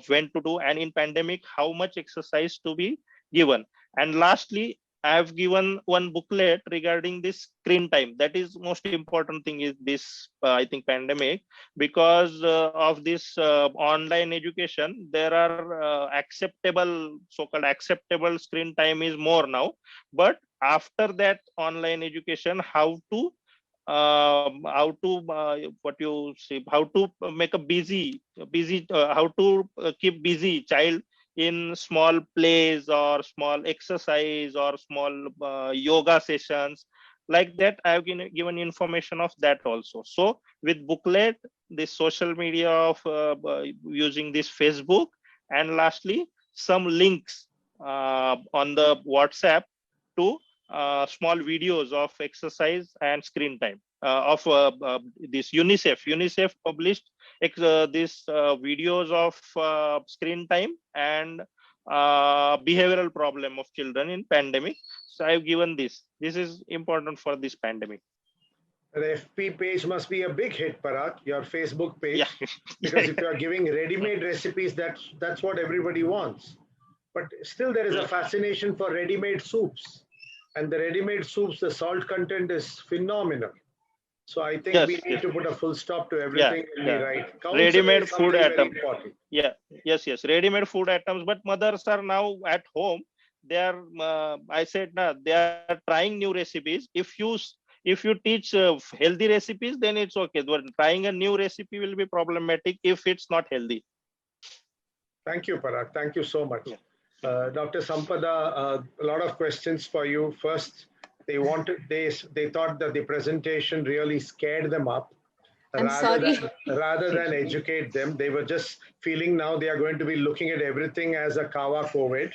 when to do, and in pandemic, how much exercise to be given. And lastly, I have given one booklet regarding this screen time. That is most important thing is this, I think, pandemic, because of this online education, there are acceptable, so-called acceptable screen time is more now. But after that online education, how to what you say, how to make a busy how to keep busy child in small plays or small exercise or small yoga sessions, like that I have given information of that also. So with booklet, this social media of using this Facebook, and lastly some links on the WhatsApp to small videos of exercise and screen time of this UNICEF published this videos of screen time and behavioral problem of children in pandemic. So I've given this is important for this pandemic. The FP page must be a big hit, Parag, your Facebook page. Yeah. Because if you are giving ready-made recipes, that's what everybody wants. But still there is a fascination for ready-made soups. And the ready-made soups, the salt content is phenomenal. So I think we Yes, need yes. to put a full stop to Yeah, everything when we yeah. write. Counsel Ready-made is food something very item. important. Yeah, yes. Ready-made food items, but mothers are now at home. They are, I said, they are trying new recipes. If you teach healthy recipes, then it's okay. But trying a new recipe will be problematic if it's not healthy. Thank you, Parag. Thank you so much. Yeah. Dr. Sampada, a lot of questions for you. First, they thought that the presentation really scared them up. I'm sorry. Rather than educate them, they were just feeling now they are going to be looking at everything as a Kawa COVID.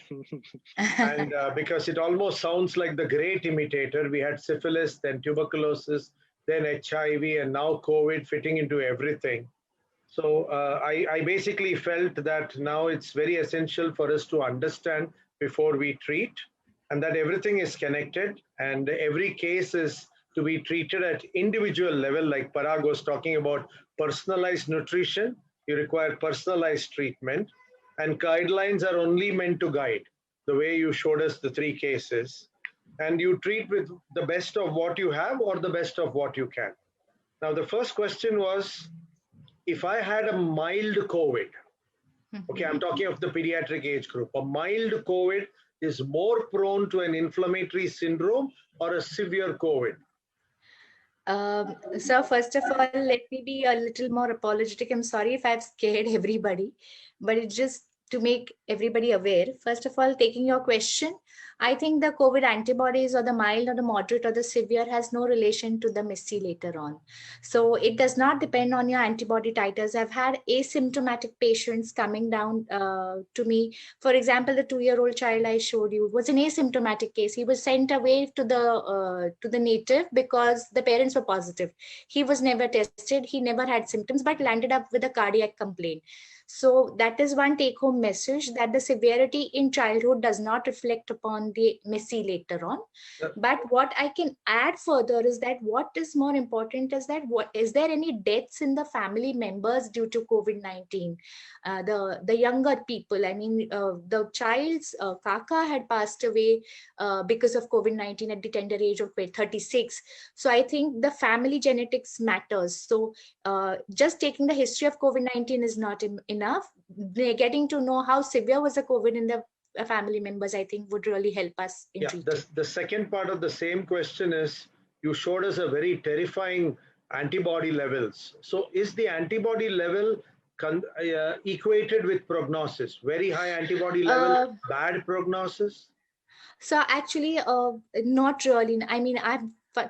And because it almost sounds like the great imitator. We had syphilis, then tuberculosis, then HIV, and now COVID fitting into everything. So I basically felt that now it's very essential for us to understand before we treat, and that everything is connected and every case is to be treated at individual level. Like Parag was talking about personalized nutrition, you require personalized treatment, and guidelines are only meant to guide the way you showed us the 3 cases, and you treat with the best of what you have or the best of what you can. Now the first question was, if I had a mild COVID, okay, I'm talking of the pediatric age group, a mild COVID is more prone to an inflammatory syndrome or a severe COVID? So first of all, let me be a little more apologetic. I'm sorry if I've scared everybody, but it's just to make everybody aware. First of all, taking your question, I think the COVID antibodies or the mild or the moderate or the severe has no relation to the MIS-C later on. So it does not depend on your antibody titers. I've had asymptomatic patients coming down to me. For example, the 2-year-old child I showed you was an asymptomatic case. He was sent away to the native because the parents were positive. He was never tested. He never had symptoms, but landed up with a cardiac complaint. So that is one take-home message, that the severity in childhood does not reflect upon the MIS-C later on. But what I can add further is that what is more important is that is there any deaths in the family members due to COVID-19? The younger people, I mean, the child's kaka had passed away because of COVID-19 at the tender age of 36. So I think the family genetics matters. So just taking the history of COVID-19 is not enough. Getting to know how severe was the COVID in the family members, I think, would really help us in treating. The second part of the same question is, you showed us a very terrifying antibody levels. So is the antibody level equated with prognosis? Very high antibody level, bad prognosis? So actually, not really. I mean, I've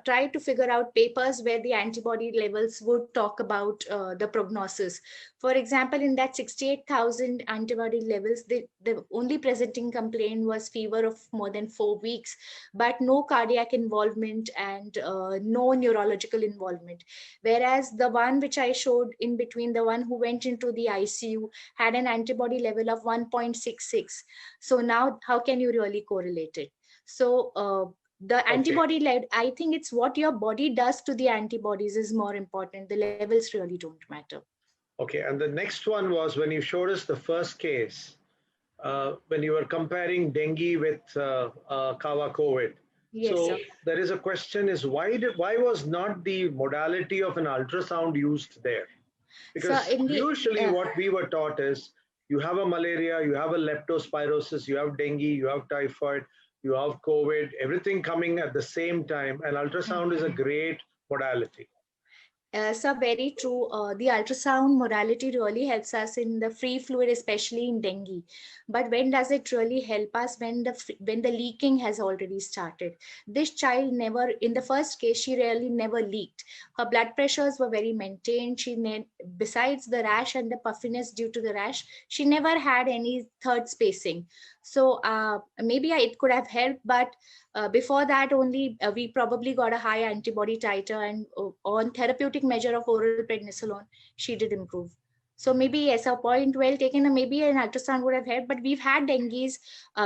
tried to figure out papers where the antibody levels would talk about the prognosis. For example, in that 68,000 antibody levels, the only presenting complaint was fever of more than 4 weeks, but no cardiac involvement and no neurological involvement. Whereas the one which I showed in between, the one who went into the ICU, had an antibody level of 1.66. So now how can you really correlate it? So the antibody level, I think it's what your body does to the antibodies is more important. The levels really don't matter. Okay, and the next one was when you showed us the first case, when you were comparing dengue with Kawa COVID. Yes, so sir. there is a question is, why was not the modality of an ultrasound used there? Because usually what we were taught is, you have a malaria, you have a leptospirosis, you have dengue, you have typhoid, you have COVID, everything coming at the same time, and ultrasound is a great modality. So very true. The ultrasound modality really helps us in the free fluid, especially in dengue. But when does it really help us? When the leaking has already started. This child never, in the first case, she really never leaked. Her blood pressures were very maintained. Besides the rash and the puffiness due to the rash, she never had any third spacing. So maybe it could have helped, but before that only we probably got a high antibody titer, and on therapeutic measure of oral prednisolone, she did improve. So maybe yes, a point well taken, and maybe an ultrasound would have helped. But we've had dengues,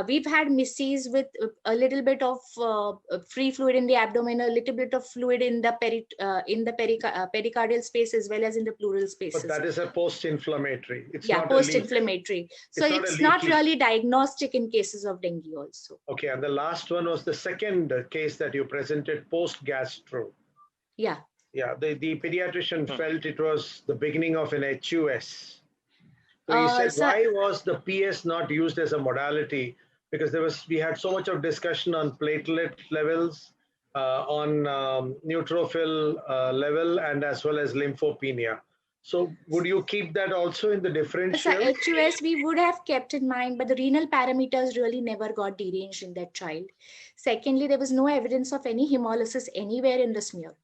we've had misses with a little bit of free fluid in the abdomen, a little bit of fluid in the pericardial space as well as in the pleural spaces. But that is a post-inflammatory. It's yeah, not post-inflammatory. So it's not really diagnostic in cases of dengue also. Okay, and the last one was the second case that you presented post-gastro. Yeah. Yeah, the pediatrician felt it was the beginning of an HUS. So he said, why was the PS not used as a modality? Because we had so much of discussion on platelet levels, on neutrophil level, and as well as lymphopenia. So would you keep that also in the differential? So HUS we would have kept in mind, but the renal parameters really never got deranged in that child. Secondly, there was no evidence of any hemolysis anywhere in the smear.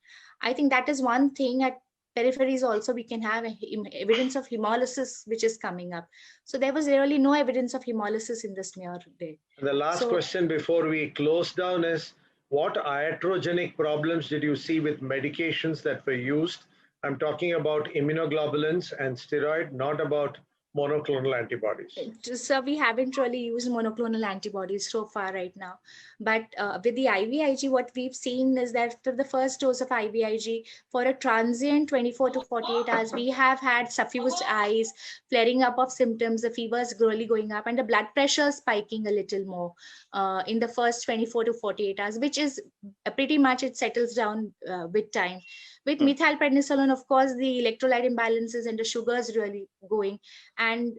I think that is one thing. At peripheries also we can have evidence of hemolysis which is coming up. So there was really no evidence of hemolysis in the smear there. And the last question before we close down is, what iatrogenic problems did you see with medications that were used? I'm talking about immunoglobulins and steroid, not about monoclonal antibodies. So we haven't really used monoclonal antibodies so far right now. But with the IVIG, what we've seen is that after the first dose of IVIG, for a transient 24 to 48 hours, we have had suffused eyes, flaring up of symptoms, the fever is really going up, and the blood pressure spiking a little more in the first 24 to 48 hours, which is pretty much, it settles down with time. With methylprednisolone, of course, the electrolyte imbalances and the sugars really going. And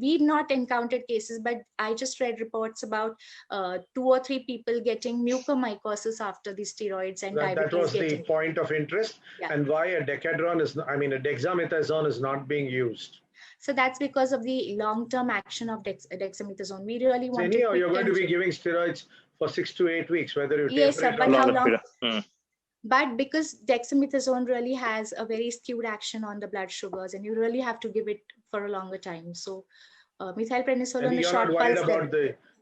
we've not encountered cases, but I just read reports about 2 or 3 people getting mucormycosis after the steroids and diabetes. That was the point of interest, and why a decadron is, I mean, a dexamethasone is not being used. So that's because of the long-term action of dexamethasone. We really want anyhow, you're going to be giving steroids for 6 to 8 weeks, whether you yes, sir, but how long? But because dexamethasone really has a very skewed action on the blood sugars, and you really have to give it for a longer time. So methylprednisolone is short pulse.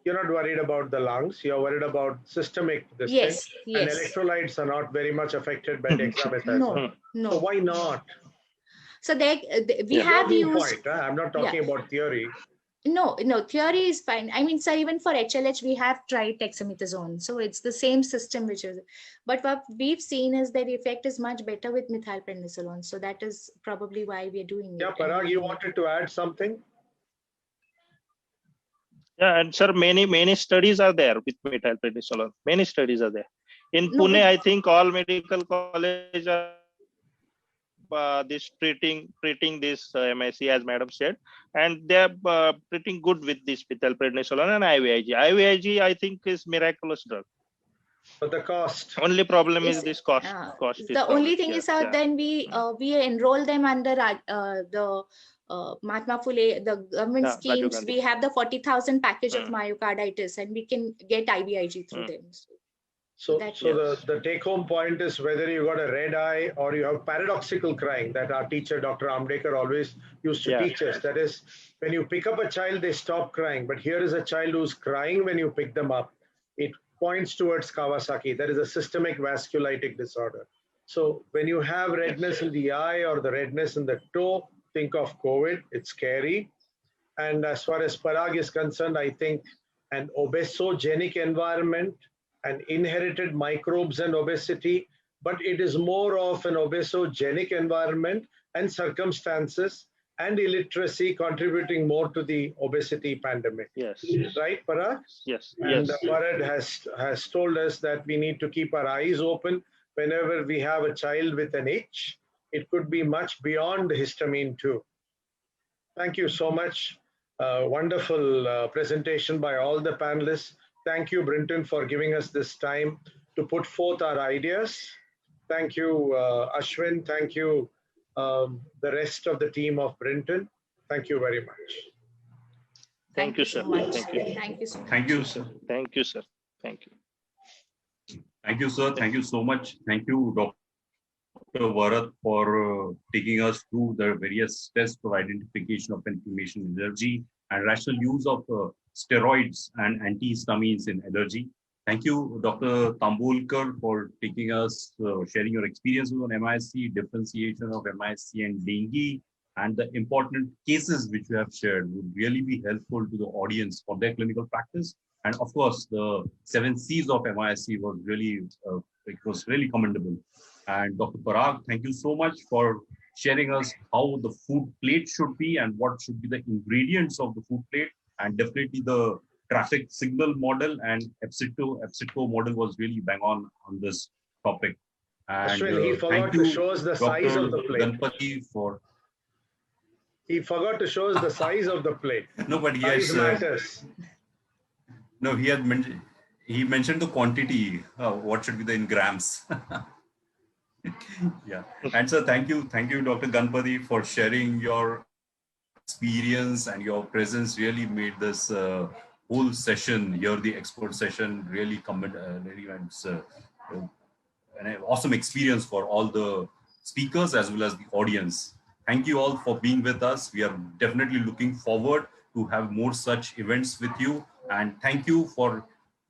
You're not worried about the lungs. You're worried about systemic. Yes. And electrolytes are not very much affected by dexamethasone. No. So why not? So we have used. I'm not talking about theory. No, theory is fine. I mean, sir, even for HLH, we have tried dexamethasone. So it's the same system, but what we've seen is that the effect is much better with methylprednisolone. So that is probably why we're doing it. Yeah, Parag, you wanted to add something? Yeah, and sir, many studies are there with methylprednisolone. Many studies are there. In Pune, I think all medical colleges are treating this MSc, as madam said, and they're pretty good with this methylprednisolone and IVIG. IVIG, I think, is miraculous drug. But the cost. Only problem is this cost. The only thing is then we enroll them under the Mahatma Phule, the government schemes. We have the 40,000 package of myocarditis, and we can get IVIG through them. So the take-home point is whether you got a red eye or you have paradoxical crying that our teacher, Dr. Amdekar, always used to teach us. That is, when you pick up a child, they stop crying. But here is a child who's crying when you pick them up. It points towards Kawasaki. That is a systemic vasculitic disorder. So when you have redness in the eye or the redness in the toe, think of COVID. It's scary. And as far as Parag is concerned, I think an obesogenic environment, and inherited microbes and obesity, but it is more of an obesogenic environment and circumstances and illiteracy contributing more to the obesity pandemic. Yes. Right, Parag? Yes. And Parag has told us that we need to keep our eyes open whenever we have a child with an itch. It could be much beyond histamine too. Thank you so much. Wonderful presentation by all the panelists. Thank you, Brinton, for giving us this time to put forth our ideas. Thank you, Ashwin. Thank you, the rest of the team of Brinton. Thank you very much. Thank you, sir. Thank you. Thank you, sir. Thank you, sir. Thank you. Thank you, sir. Thank you so much. Thank you, Dr. Varat, for taking us through the various tests for identification of inflammation allergy and rational use of steroids and antihistamines in allergy. Thank you, Dr. Tambulkar, for taking us, sharing your experiences on MISC, differentiation of MISC and dengue, and the important cases which you have shared would really be helpful to the audience for their clinical practice. And of course, the 7 C's of MISC was really, it was really commendable. And Dr. Parag, thank you so much for sharing us how the food plate should be and what should be the ingredients of the food plate. And definitely the traffic signal model and EPSITCO model was really bang on this topic. And Ashwin, he forgot to show us the size of the plate. Ganpati for... He forgot to show us the size of the plate. No, but he size has... matters. No, he had mentioned... He mentioned the quantity, what should be in grams. Yeah. And so thank you, Dr. Ganpati, for sharing your experience, and your presence really made this whole session here, the expert session, really it's an awesome experience for all the speakers as well as the audience. Thank you all for being with us. We are definitely looking forward to have more such events with you. And thank you for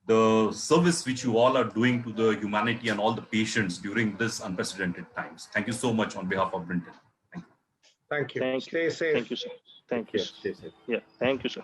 the service which you all are doing to the humanity and all the patients during this unprecedented times. Thank you so much on behalf of Brinton. Thank you. Thank you. Stay safe. Thank you, sir. Thank you. Stay safe. Yeah, thank you, sir.